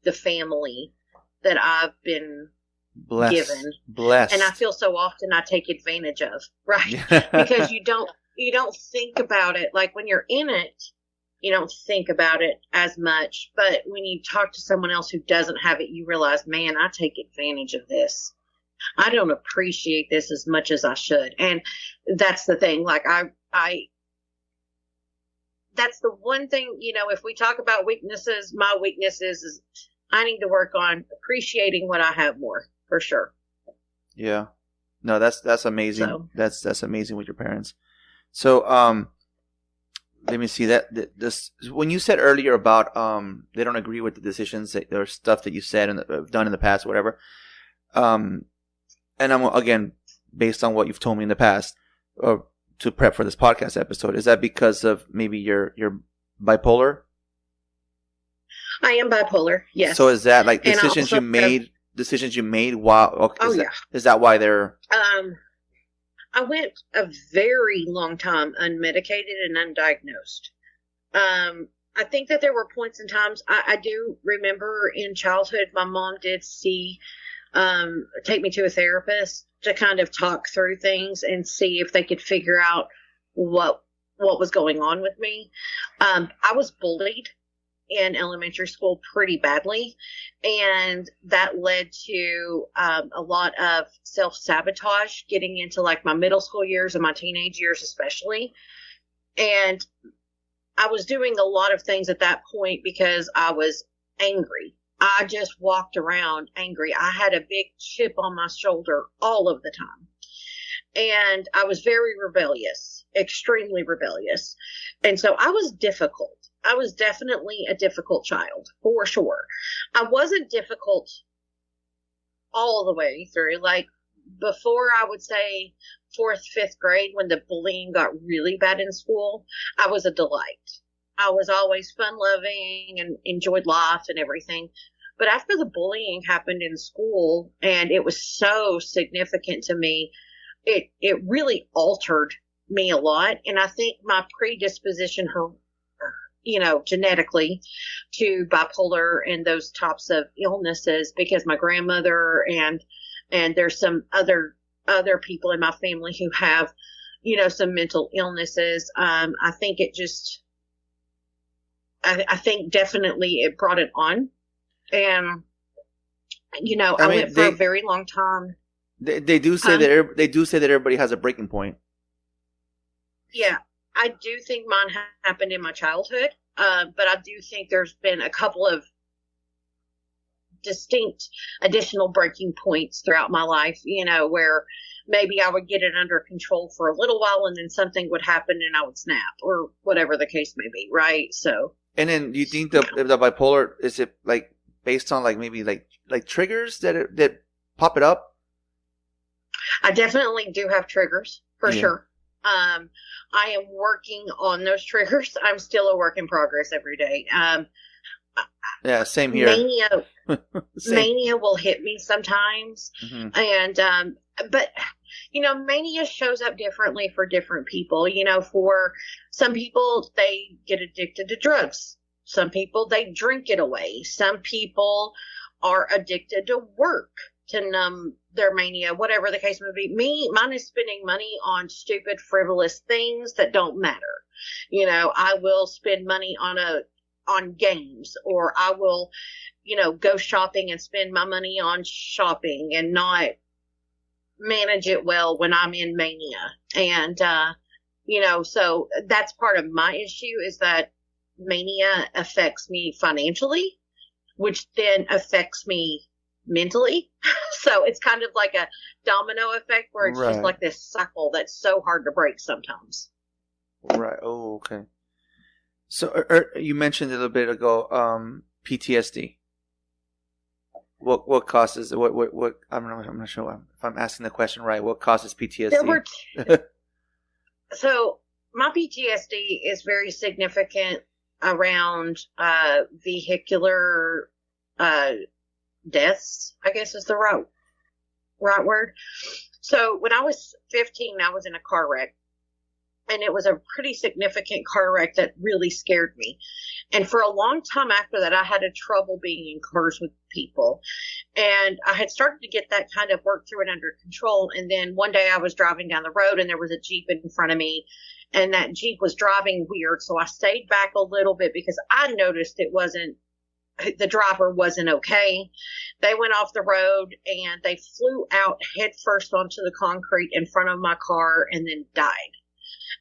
the family that I've been Blessed. And I feel so often I take advantage of, right? Because you don't think about it. Like when you're in it, you don't think about it as much. But when you talk to someone else who doesn't have it, you realize, man, I take advantage of this. I don't appreciate this as much as I should. And that's the thing. Like I that's the one thing, if we talk about weaknesses, my weakness is I need to work on appreciating what I have more, for sure. Yeah. No, that's amazing. So. That's amazing with your parents. So, let me see this when you said earlier about they don't agree with the decisions or stuff that you said and have done in the past, whatever. And I'm again based on what you've told me in the past, or to prep for this podcast episode. Is that because of maybe you're bipolar? I am bipolar. Yes. So is that like decisions you made while? Is that why they're? I went a very long time unmedicated and undiagnosed. I think that there were points in times I do remember in childhood, my mom did take me to a therapist to kind of talk through things and see if they could figure out what was going on with me. I was bullied in elementary school pretty badly, and that led to a lot of self-sabotage getting into like my middle school years and my teenage years especially. And I was doing a lot of things at that point because I was angry. I just walked around angry. I had a big chip on my shoulder all of the time. And I was very rebellious, extremely rebellious. And so I was difficult. I was definitely a difficult child, for sure. I wasn't difficult all the way through. Like before, I would say 4th, 5th grade, when the bullying got really bad in school, I was a delight. I was always fun-loving and enjoyed life and everything. But after the bullying happened in school, and it was so significant to me, it really altered me a lot. And I think my predisposition, genetically to bipolar and those types of illnesses, because my grandmother and there's some other people in my family who have, some mental illnesses. I think it just, I think definitely it brought it on. And, I went for a very long time. They do say that everybody has a breaking point. Yeah. I do think mine happened in my childhood, but I do think there's been a couple of distinct additional breaking points throughout my life, where maybe I would get it under control for a little while and then something would happen and I would snap, or whatever the case may be, right? So. And then do you think the bipolar, is it like based on like maybe like triggers that pop it up? I definitely do have triggers, for sure. I am working on those triggers. I'm still a work in progress every day. Yeah, same here. Mania will hit me sometimes. Mm-hmm. And, but, mania shows up differently for different people. For some people, they get addicted to drugs. Some people, they drink it away. Some people are addicted to work to numb their mania, whatever the case may be. Mine is spending money on stupid, frivolous things that don't matter. I will spend money on games, or I will, go shopping and spend my money on shopping and not manage it well when I'm in mania. And, so that's part of my issue, is that mania affects me financially, which then affects me mentally. So it's kind of like a domino effect where it's just like this cycle that's so hard to break sometimes. Right. Oh, okay. So you mentioned a little bit ago PTSD. What causes what I'm not sure if I'm asking the question right. What causes PTSD? So my PTSD is very significant around vehicular deaths, I guess is the right word. So when I was 15, I was in a car wreck, and it was a pretty significant car wreck that really scared me. And for a long time after that, I had a trouble being in cars with people. And I had started to get that kind of worked through and under control. And then one day I was driving down the road and there was a Jeep in front of me, and that Jeep was driving weird. So I stayed back a little bit because I noticed the driver wasn't okay. They went off the road and they flew out head first onto the concrete in front of my car and then died.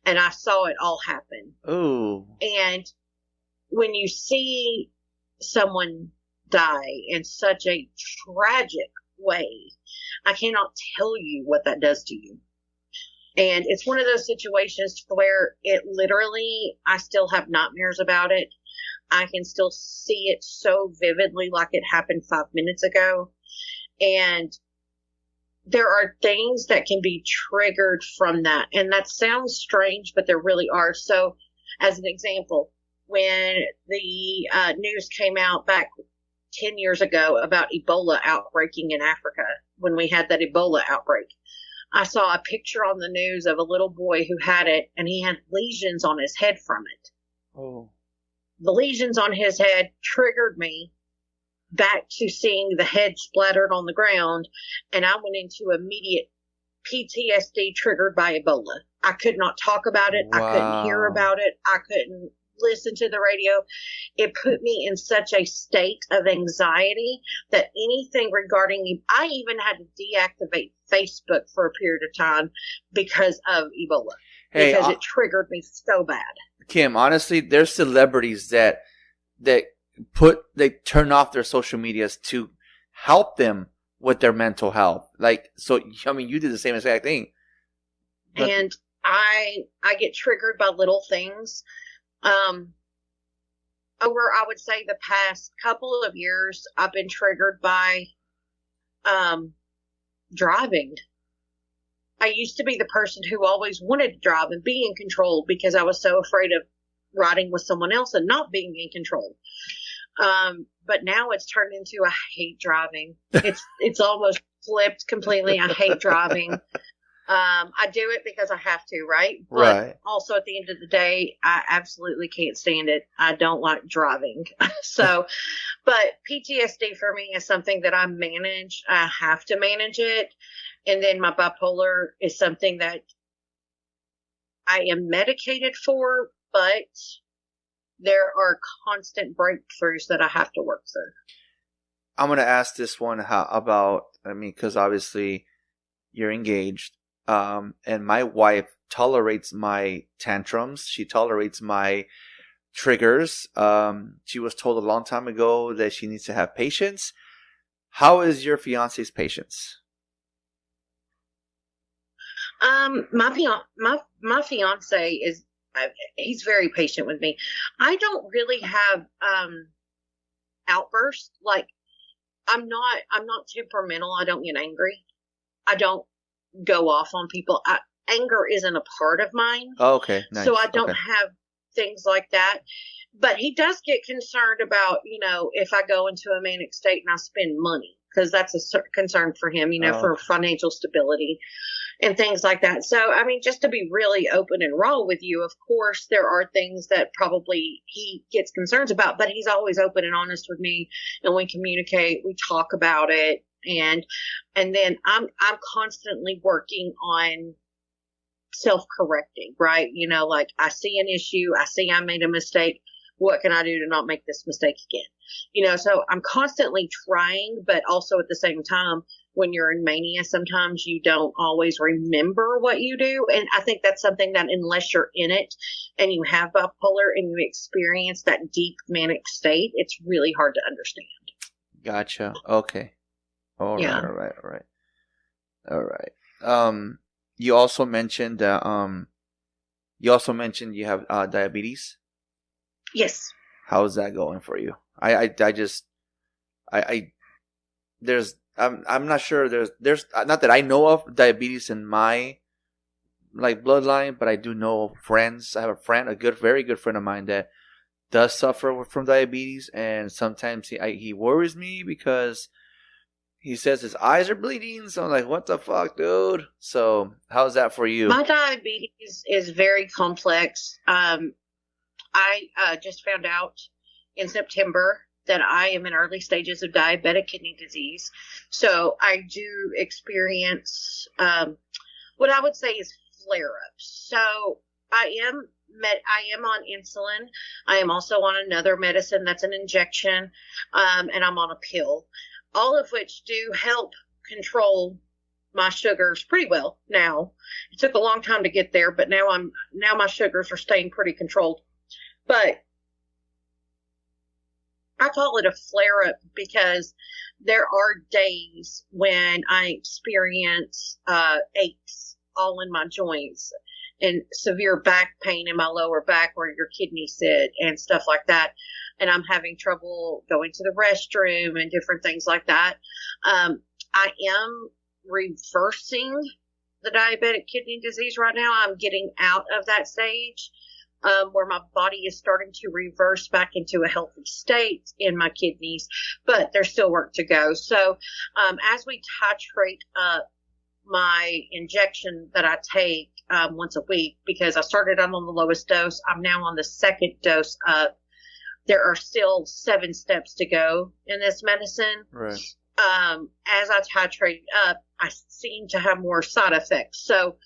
And I saw it all happen. Oh. And when you see someone die in such a tragic way, I cannot tell you what that does to you. And it's one of those situations where it literally, I still have nightmares about it. I can still see it so vividly like it happened 5 minutes ago. And there are things that can be triggered from that. And that sounds strange, but there really are. So as an example, when the news came out back 10 years ago about Ebola outbreaking in Africa, when we had that Ebola outbreak, I saw a picture on the news of a little boy who had it, and he had lesions on his head from it. Oh. The lesions on his head triggered me back to seeing the head splattered on the ground, and I went into immediate PTSD triggered by Ebola. I could not talk about it. Wow. I couldn't hear about it. I couldn't listen to the radio. It put me in such a state of anxiety that anything regarding, I even had to deactivate Facebook for a period of time because of Ebola. Hey, because it triggered me so bad. Kim, honestly, there's celebrities that turn off their social medias to help them with their mental health. Like, so, I mean, you did the same exact thing. But, and I get triggered by little things. Over, I would say, the past couple of years, I've been triggered by driving. I used to be the person who always wanted to drive and be in control because I was so afraid of riding with someone else and not being in control. But now it's turned into I hate driving. It's almost flipped completely. I hate driving. I do it because I have to, right? But right. Also at the end of the day, I absolutely can't stand it. I don't like driving. So, but PTSD for me is something that I manage. I have to manage it. And then my bipolar is something that I am medicated for, but there are constant breakthroughs that I have to work through. I'm going to ask this one because obviously you're engaged. And my wife tolerates my tantrums. She tolerates my triggers. She was told a long time ago that she needs to have patience. How is your fiance's patience? My fiance is, he's very patient with me. I don't really have, outbursts. Like, I'm not temperamental. I don't get angry. I don't go off on people. Anger isn't a part of mine. Oh, okay. Nice. So I don't have things like that. But he does get concerned about, if I go into a manic state and I spend money, because that's a concern for him, for financial stability and things like that. So, I mean, just to be really open and raw with you, of course, there are things that probably he gets concerns about, but he's always open and honest with me, and we communicate, we talk about it. And then I'm constantly working on self-correcting, right? Like I see an issue, I see I made a mistake. What can I do to not make this mistake again? So I'm constantly trying, but also at the same time, when you're in mania, sometimes you don't always remember what you do. And I think that's something that unless you're in it and you have bipolar and you experience that deep manic state, it's really hard to understand. Gotcha. Okay. All right. You also mentioned you have diabetes. Yes. How's that going for you? I'm not sure there's not that I know of diabetes in my bloodline, but I do know friends. I have a very good friend of mine that does suffer from diabetes, and sometimes he worries me because he says his eyes are bleeding. So I'm like, what the fuck, dude? So how's that for you? My diabetes is very complex. I just found out in September that I am in early stages of diabetic kidney disease. So I do experience what I would say is flare-ups. So I am on insulin. I am also on another medicine that's an injection, and I'm on a pill, all of which do help control my sugars pretty well now. It took a long time to get there, but now my sugars are staying pretty controlled. But I call it a flare-up because there are days when I experience aches all in my joints and severe back pain in my lower back where your kidneys sit and stuff like that. And I'm having trouble going to the restroom and different things like that. I am reversing the diabetic kidney disease right now. I'm getting out of that stage where my body is starting to reverse back into a healthy state in my kidneys, but there's still work to go. So as we titrate up my injection that I take once a week, because I started out on the lowest dose, I'm now on the second dose up. There are still 7 steps to go in this medicine. Right. As I titrate up, I seem to have more side effects. So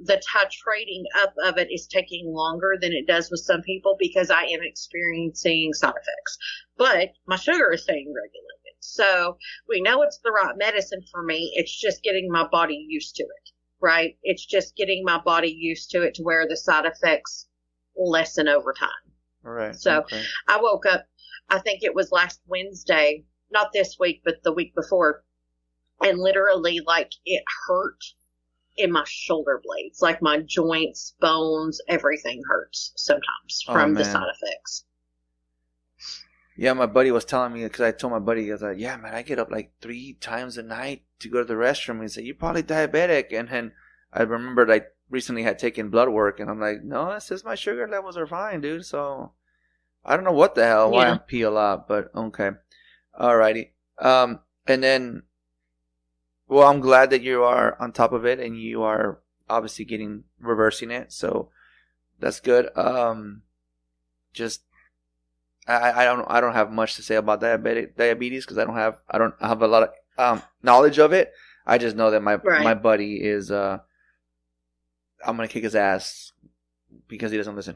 the titrating up of it is taking longer than it does with some people because I am experiencing side effects. But my sugar is staying regulated. So we know it's the right medicine for me. It's just getting my body used to it, right? It's just getting my body used to it to where the side effects lessen over time. All right. So okay. I woke up, I think it was last Wednesday, not this week, but the week before, and literally like it hurt in my shoulder blades, like my joints, bones, everything hurts sometimes from the side effects. Yeah, my buddy was telling me, because I told my buddy, I was like, yeah, man, I get up like 3 times a night to go to the restroom. He said, you're probably diabetic. And then I remembered I recently had taken blood work, and I'm like, no, it says my sugar levels are fine, dude. So I don't know what the hell, why I pee a lot, but okay. Alrighty. And then, well, I'm glad that you are on top of it and you are obviously reversing it. So that's good. I don't have much to say about diabetes because I don't have a lot of knowledge of it. I just know that my buddy is I'm gonna kick his ass because he doesn't listen.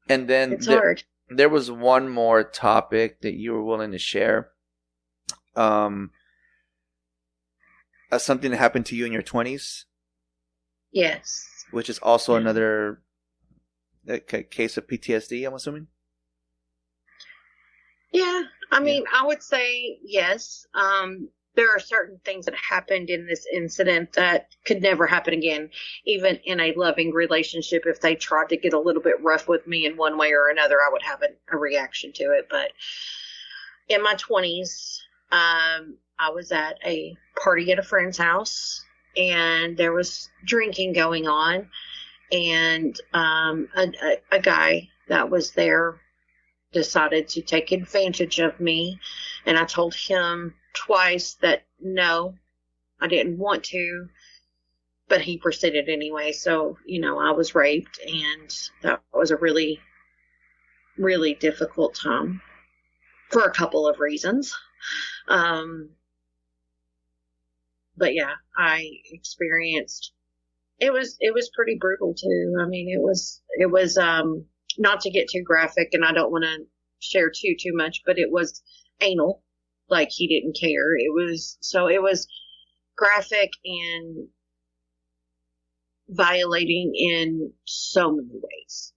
And then it's hard. There was one more topic that you were willing to share. Something that happened to you in your 20s. Yes. Which is also another case of PTSD, I'm assuming? Yeah. I mean, I would say yes. There are certain things that happened in this incident that could never happen again, even in a loving relationship. If they tried to get a little bit rough with me in one way or another, I would have a reaction to it. But in my 20s, I was at a party at a friend's house, and there was drinking going on, and a guy that was there decided to take advantage of me, and I told him twice that no, I didn't want to, but he proceeded anyway. So, I was raped, and that was a really, really difficult time for a couple of reasons. But yeah, I experienced, it was pretty brutal too. I mean, it was not to get too graphic, and I don't want to share too much, but it was anal. Like, he didn't care. It was graphic and violating in so many ways.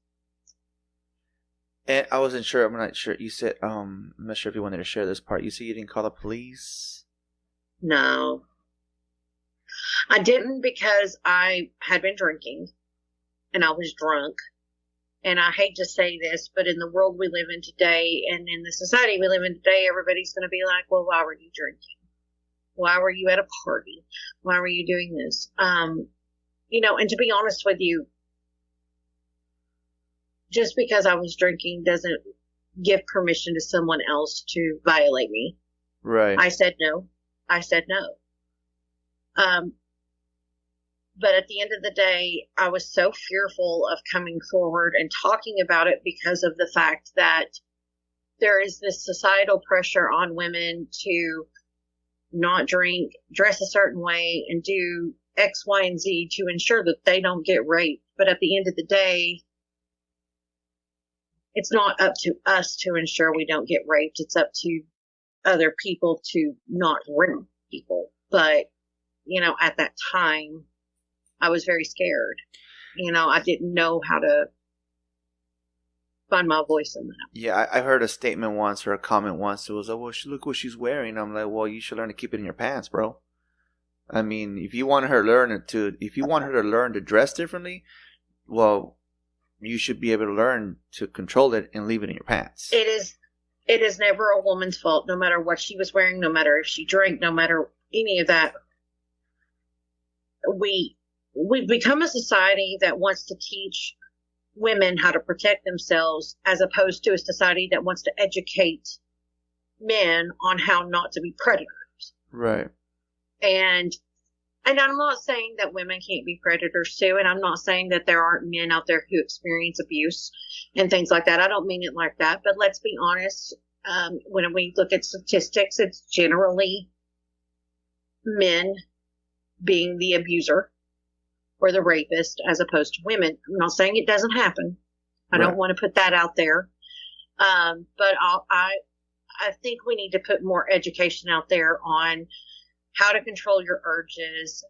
And I wasn't sure. I'm not sure. You said, I'm not sure if you wanted to share this part. You said you didn't call the police? No. I didn't, because I had been drinking and I was drunk. And I hate to say this, but in the world we live in today and in the society we live in today, everybody's going to be like, well, why were you drinking? Why were you at a party? Why were you doing this? And to be honest with you, just because I was drinking doesn't give permission to someone else to violate me. Right. I said no. But at the end of the day, I was so fearful of coming forward and talking about it because of the fact that there is this societal pressure on women to not drink, dress a certain way, and do X, Y, and Z to ensure that they don't get raped. But at the end of the day, it's not up to us to ensure we don't get raped. It's up to other people to not rape people. But, at that time, I was very scared. I didn't know how to find my voice in that. Yeah, I heard a statement once or a comment once. It was, oh, well, look what she's wearing. I'm like, well, you should learn to keep it in your pants, bro. I mean, if you want her to learn to dress differently, well, you should be able to learn to control it and leave it in your pants. It is never a woman's fault, no matter what she was wearing, no matter if she drank, no matter any of that. We've become a society that wants to teach women how to protect themselves, as opposed to a society that wants to educate men on how not to be predators. Right. And I'm not saying that women can't be predators too, and I'm not saying that there aren't men out there who experience abuse and things like that. I don't mean it like that, but let's be honest. When we look at statistics, it's generally men being the abuser or the rapist as opposed to women. I'm not saying it doesn't happen. I don't want to put that out there. But I think we need to put more education out there on how to control your urges,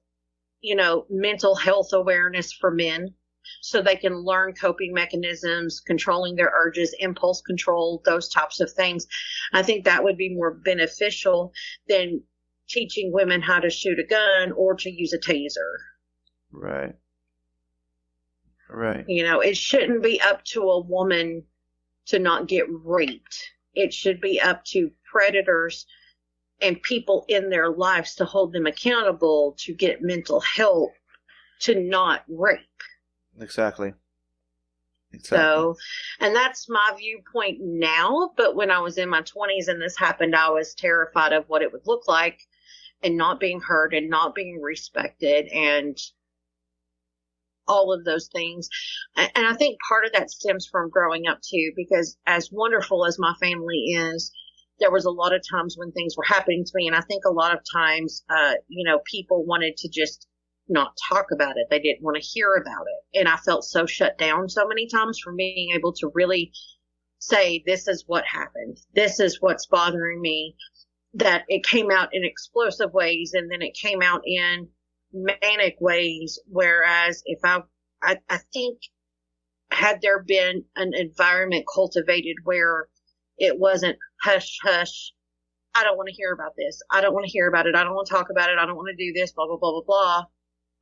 mental health awareness for men so they can learn coping mechanisms, controlling their urges, impulse control, those types of things. I think that would be more beneficial than teaching women how to shoot a gun or to use a taser. Right. It shouldn't be up to a woman to not get raped. It should be up to predators and people in their lives to hold them accountable to get mental help to not rape. Exactly. So, and that's my viewpoint now. But when I was in my 20s and this happened, I was terrified of what it would look like and not being heard and not being respected and all of those things. And I think part of that stems from growing up too, because as wonderful as my family is, there was a lot of times when things were happening to me. And I think a lot of times, people wanted to just not talk about it. They didn't want to hear about it. And I felt so shut down so many times from being able to really say, this is what happened. This is what's bothering me, that it came out in explosive ways. And then it came out in manic ways. Whereas if I think had there been an environment cultivated where it wasn't hush, hush, I don't want to hear about this. I don't want to hear about it. I don't want to talk about it. I don't want to do this, blah, blah, blah, blah, blah.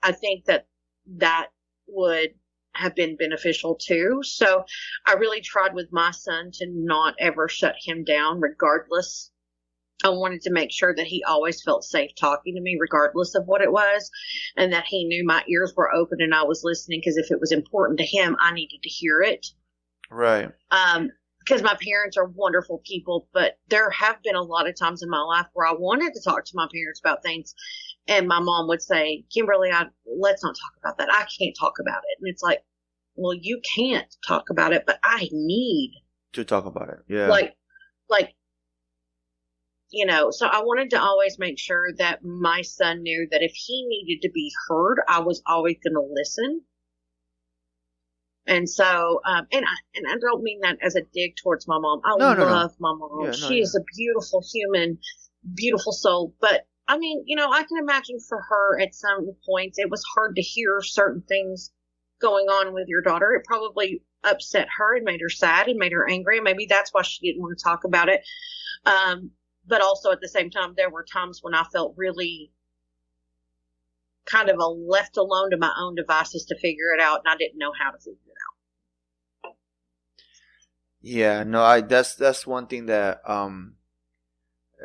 I think that would have been beneficial too. So I really tried with my son to not ever shut him down regardless. I wanted to make sure that he always felt safe talking to me regardless of what it was, and that he knew my ears were open and I was listening, because if it was important to him, I needed to hear it. Right. Because my parents are wonderful people, but there have been a lot of times in my life where I wanted to talk to my parents about things, and my mom would say, Kimberly, let's not talk about that. I can't talk about it. And it's like, well, you can't talk about it, but I need to talk about it. Yeah. So I wanted to always make sure that my son knew that if he needed to be heard, I was always going to listen. And so, and I don't mean that as a dig towards my mom. I love my mom. She is a beautiful human, beautiful soul. But I mean, I can imagine for her at some points, it was hard to hear certain things going on with your daughter. It probably upset her and made her sad and made her angry. And maybe that's why she didn't want to talk about it. But also at the same time, there were times when I felt really kind of left alone to my own devices to figure it out, and I didn't know how to figure it out. Yeah, no, that's one thing that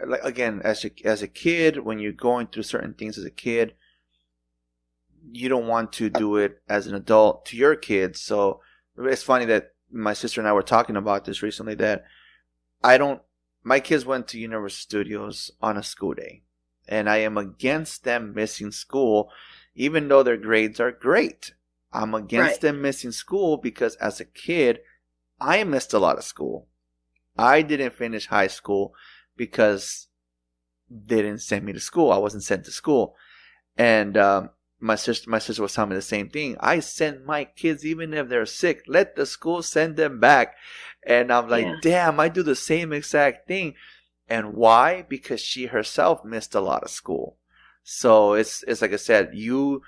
like, again, as a kid, when you're going through certain things as a kid, you don't want to do it as an adult to your kids. So it's funny that my sister and I were talking about this recently, that my kids went to Universal Studios on a school day, and I am against them missing school, even though their grades are great. I'm against them missing school because as a kid, I missed a lot of school. I didn't finish high school because they didn't send me to school. I wasn't sent to school. And my sister was telling me the same thing. I send my kids even if they're sick. Let the school send them back. And I'm like, damn, I do the same exact thing. And why? Because she herself missed a lot of school. So it's like I said, you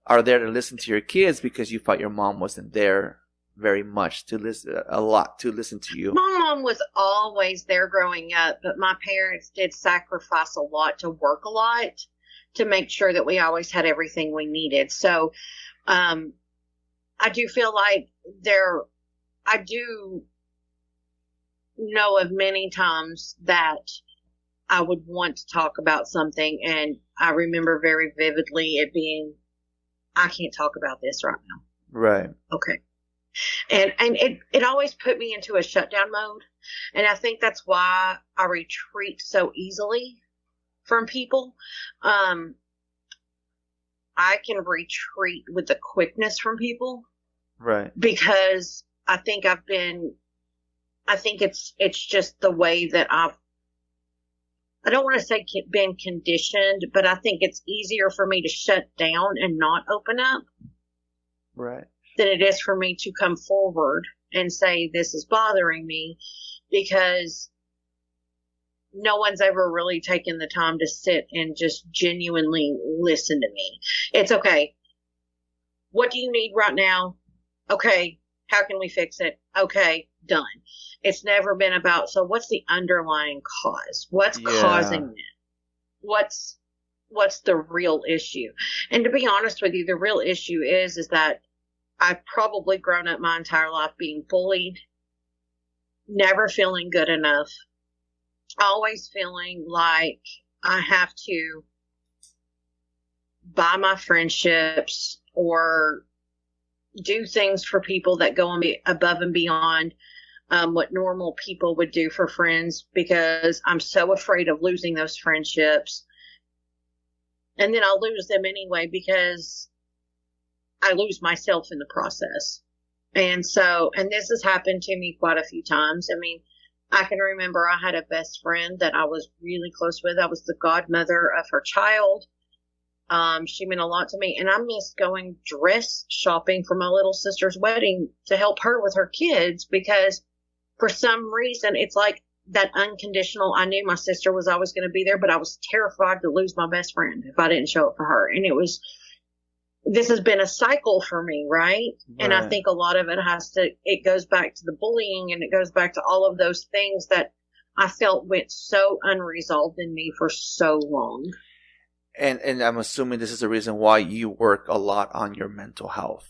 are there to listen to your kids because you thought your mom wasn't there very much to listen to you. My mom was always there growing up, but my parents did sacrifice a lot to work a lot to make sure that we always had everything we needed. So I do feel like I do know of many times that I would want to talk about something, and I remember very vividly it being, I can't talk about this right now. Right. Okay. And it always put me into a shutdown mode. And I think that's why I retreat so easily from people. I can retreat with the quickness from people. Right. Because I think it's just the way that I don't want to say been conditioned, but I think it's easier for me to shut down and not open up. Right. Than it is for me to come forward and say, this is bothering me, because no one's ever really taken the time to sit and just genuinely listen to me. It's okay. What do you need right now? Okay. How can we fix it? Okay. Done. It's never been about, so what's the underlying cause? What's causing it? What's the real issue? And to be honest with you, the real issue is that I've probably grown up my entire life being bullied, never feeling good enough, always feeling like I have to buy my friendships or do things for people that go above and beyond what normal people would do for friends, because I'm so afraid of losing those friendships. And then I'll lose them anyway because I lose myself in the process. And this has happened to me quite a few times. I mean, I can remember I had a best friend that I was really close with. I was the godmother of her child. She meant a lot to me. And I missed going dress shopping for my little sister's wedding to help her with her kids, because for some reason, it's like that unconditional, I knew my sister was always going to be there, but I was terrified to lose my best friend if I didn't show up for her. And this has been a cycle for me, right? And I think a lot of it goes back to the bullying, and it goes back to all of those things that I felt went so unresolved in me for so long. And I'm assuming this is the reason why you work a lot on your mental health.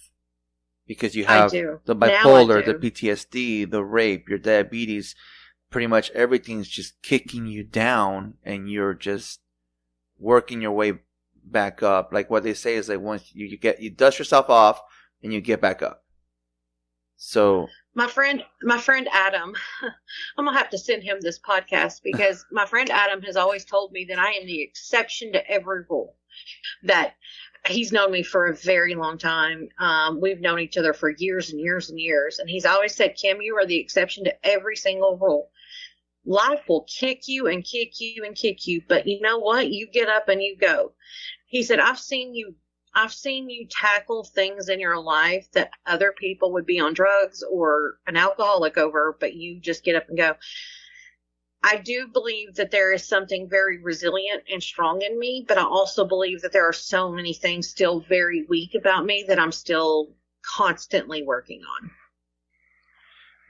Because you have the bipolar, the PTSD, the rape, your diabetes, pretty much everything's just kicking you down, and you're just working your way back up. Like what they say is like once you dust yourself off and you get back up. So my friend Adam, I'm gonna have to send him this podcast, because my friend Adam has always told me that I am the exception to every rule. That he's known me for a very long time. We've known each other for years and years and years, and he's always said, Kim, you are the exception to every single rule. Life will kick you and kick you and kick you, but you know what? You get up and you go. He said, I've seen you tackle things in your life that other people would be on drugs or an alcoholic over, but you just get up and go. I do believe that there is something very resilient and strong in me, but I also believe that there are so many things still very weak about me that I'm still constantly working on.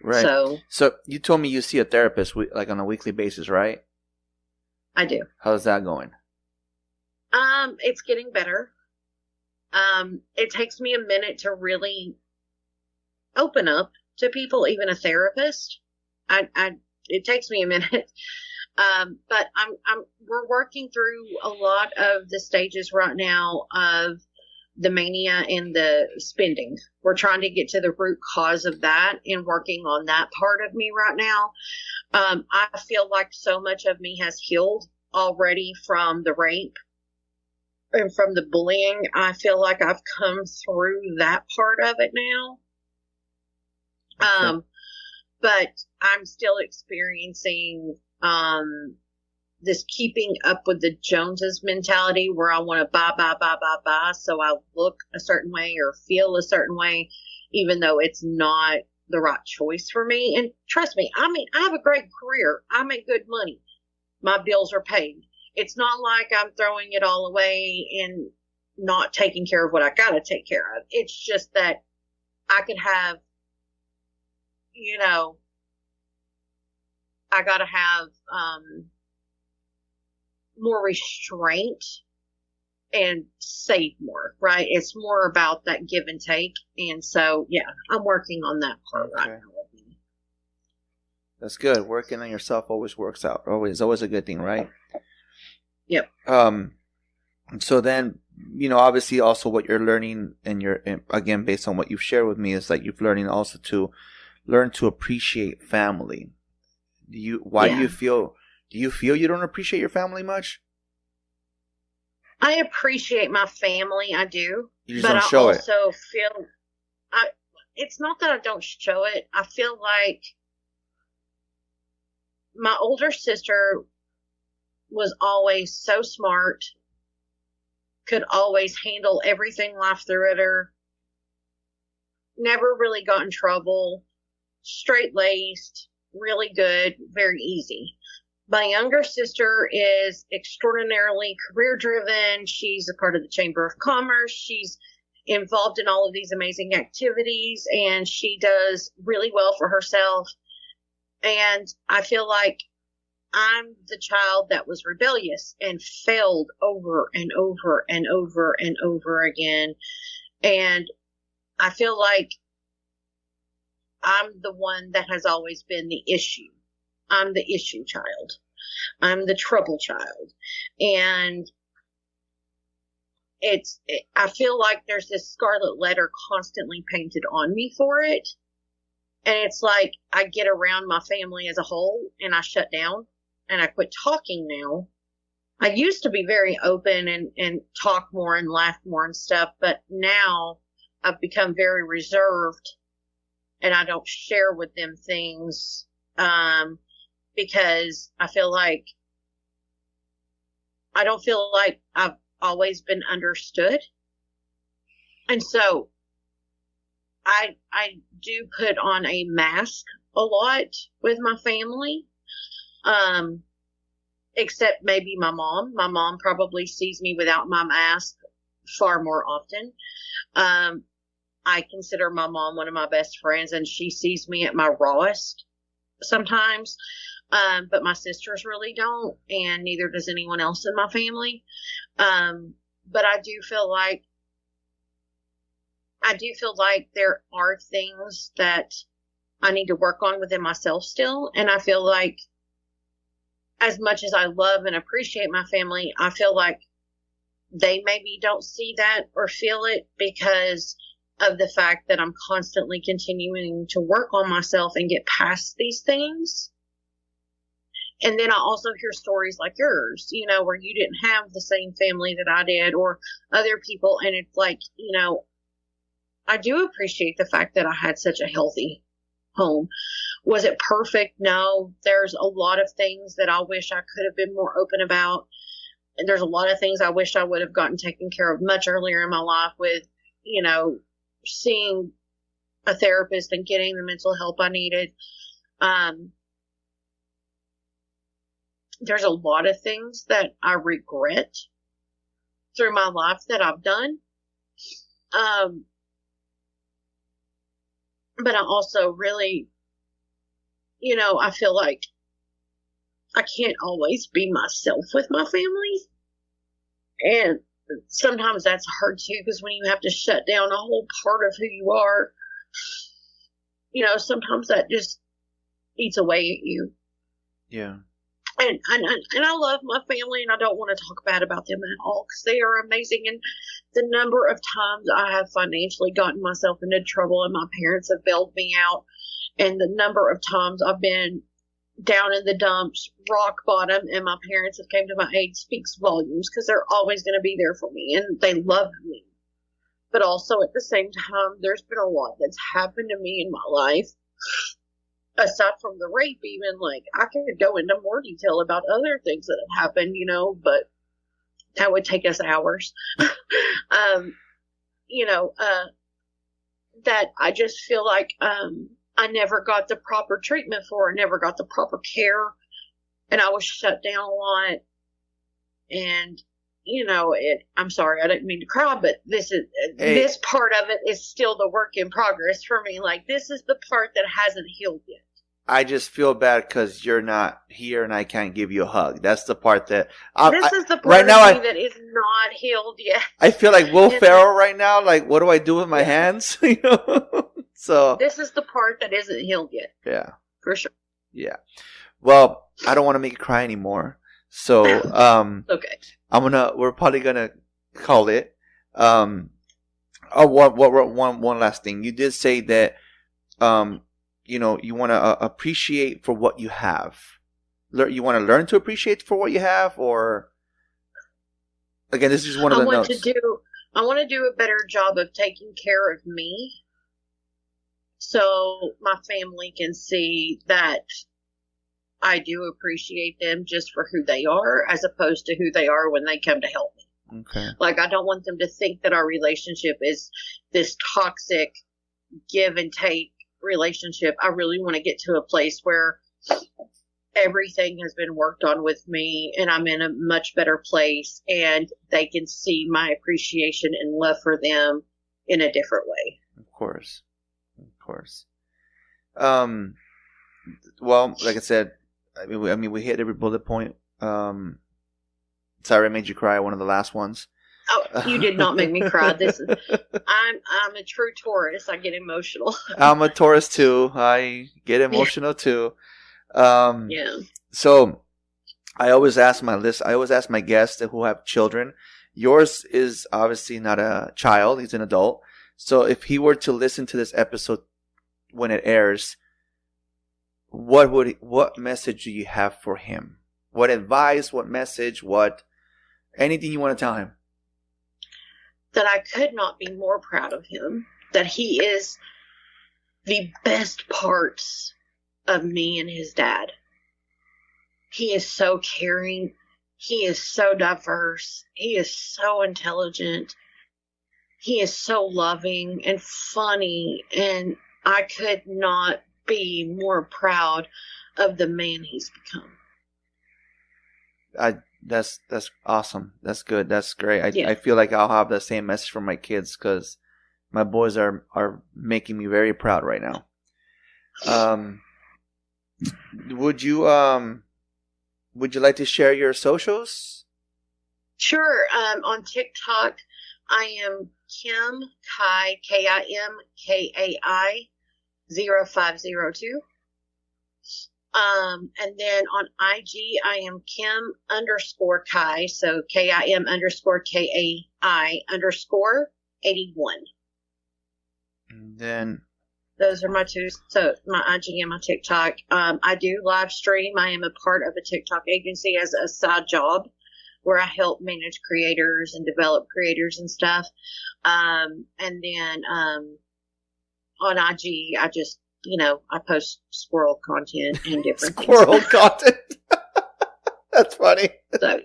Right. So you told me you see a therapist like on a weekly basis, right? I do. How's that going? It's getting better. It takes me a minute to really open up to people, even a therapist. It takes me a minute. But we're working through a lot of the stages right now of the mania and the spending. We're trying to get to the root cause of that and working on that part of me right now. I feel like so much of me has healed already from the rape and from the bullying. I feel like I've come through that part of it now. Okay. But I'm still experiencing this keeping up with the Joneses mentality where I want to buy. So I look a certain way or feel a certain way, even though it's not the right choice for me. And trust me, I mean, I have a great career. I make good money. My bills are paid. It's not like I'm throwing it all away and not taking care of what I got to take care of. It's just that I could have, you know, I got to have more restraint and save more, right? It's more about that give and take. And so, yeah, I'm working on that part right now. That's good. Working on yourself always works out. Always a good thing, right? Yep. So then, you know, obviously also what you're learning again, based on what you've shared with me, is that you've learning also to learn to appreciate family. Do you feel you don't appreciate your family much? I appreciate my family. I do. You just don't show it. But I also feel, it's not that I don't show it. I feel like my older sister was always so smart, could always handle everything life threw at her, never really got in trouble, straight-laced, really good, very easy. My younger sister is extraordinarily career-driven. She's a part of the Chamber of Commerce. She's involved in all of these amazing activities, and she does really well for herself. And I feel like I'm the child that was rebellious and failed over and over and over and over again. And I feel like I'm the one that has always been the issue. I'm the issue child. I'm the trouble child. And I feel like there's this scarlet letter constantly painted on me for it. And it's like I get around my family as a whole and I shut down and I quit talking now. I used to be very open and talk more and laugh more and stuff, but now I've become very reserved and I don't share with them things because I feel like I don't feel like I've always been understood. And so I do put on a mask a lot with my family. Except maybe my mom. My mom probably sees me without my mask far more often. I consider my mom one of my best friends, and she sees me at my rawest sometimes. But my sisters really don't, and neither does anyone else in my family. But I do feel like there are things that I need to work on within myself still, and I feel like as much as I love and appreciate my family, I feel like they maybe don't see that or feel it because of the fact that I'm constantly continuing to work on myself and get past these things. And then I also hear stories like yours, you know, where you didn't have the same family that I did or other people. And it's like, you know, I do appreciate the fact that I had such a healthy home. Was it perfect? No. There's a lot of things that I wish I could have been more open about. And there's a lot of things I wish I would have gotten taken care of much earlier in my life with, you know, seeing a therapist and getting the mental help I needed. There's a lot of things that I regret through my life that I've done. But I also really, you know, I feel like I can't always be myself with my family. And sometimes that's hard too, because when you have to shut down a whole part of who you are, you know, sometimes that just eats away at you. Yeah. And I love my family, and I don't want to talk bad about them at all, because they are amazing, and the number of times I have financially gotten myself into trouble and my parents have bailed me out, and the number of times I've been down in the dumps, rock bottom, and my parents have came to my aid speaks volumes, because they're always going to be there for me and they love me. But also at the same time, there's been a lot that's happened to me in my life. Aside from the rape, even, like, I could go into more detail about other things that have happened, but that would take us hours. That I just feel like I never got the proper treatment for, I never got the proper care, and I was shut down a lot. And I'm sorry, I didn't mean to cry, but this part of it is still the work in progress for me. Like, this is the part that hasn't healed yet. I just feel bad because you're not here and I can't give you a hug. That's the part that this is the part of me that is not healed yet. I feel like Will Ferrell right now. Like, what do I do with my hands? So this is the part that isn't healed yet. Yeah, for sure. Yeah. Well, I don't want to make you cry anymore. So okay. We're probably gonna call it. One last thing. You did say that you want to appreciate for what you have. You want to learn to appreciate for what you have, or again, this is one of the notes. I want to do a better job of taking care of me, so my family can see that I do appreciate them just for who they are, as opposed to who they are when they come to help me. Okay. Like, I don't want them to think that our relationship is this toxic give and take relationship. I really want to get to a place where everything has been worked on with me and I'm in a much better place, and they can see my appreciation and love for them in a different way. Of course. Well, like I said, I mean, we hit every bullet point. Sorry, I made you cry. One of the last ones. Oh, you did not make me cry. I'm a true Taurus. I get emotional. I'm a Taurus too. I get emotional too. Yeah. So I always ask my guests who have children. Yours is obviously not a child. He's an adult. So if he were to listen to this episode when it airs, what message do you have for him? What advice, what message, anything you want to tell him? That I could not be more proud of him. That he is the best parts of me and his dad. He is so caring. He is so diverse. He is so intelligent. He is so loving and funny. And I could not be more proud of the man he's become. That's awesome. That's good. That's great. I feel like I'll have the same message for my kids, because my boys are making me very proud right now. Would you like to share your socials? Sure. On TikTok, I am Kim Kai, KIMKAI 0502. And then on IG, I am Kim_Kai, so KIM_KAI_81. And then those are my two, so my IG and my TikTok. I do live stream. I am a part of a TikTok agency as a side job, where I help manage creators and develop creators and stuff. And then on IG, I just, I post squirrel content and different squirrel content. That's funny. So,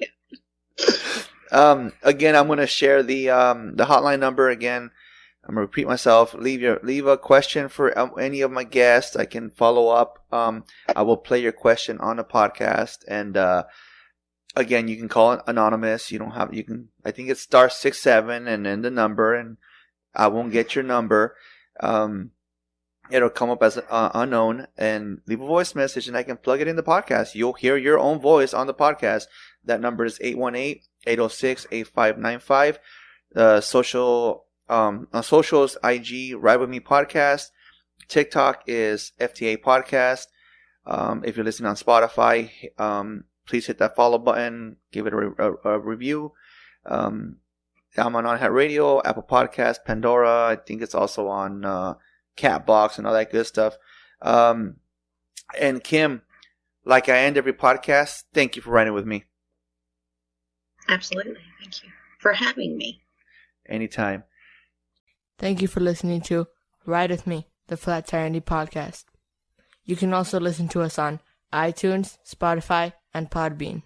yeah. Again, I'm going to share the hotline number again. I'm going to repeat myself. Leave a question for any of my guests. I can follow up. I will play your question on the podcast. And again, you can call it anonymous. I think it's *67 and then the number, and I won't get your number. It'll come up as unknown, and leave a voice message and I can plug it in the podcast. You'll hear your own voice on the podcast. That number is 818-806-8595. On socials, IG, Ride With Me Podcast. TikTok is FTA Podcast. If you're listening on Spotify, please hit that follow button. Give it a review. I'm on iHeartRadio, Apple Podcasts, Pandora. I think it's also on Catbox and all that good stuff. And Kim, like I end every podcast, thank you for riding with me. Absolutely. Thank you for having me. Anytime. Thank you for listening to Ride With Me, the Flat Tire Indie Podcast. You can also listen to us on iTunes, Spotify, and Podbean.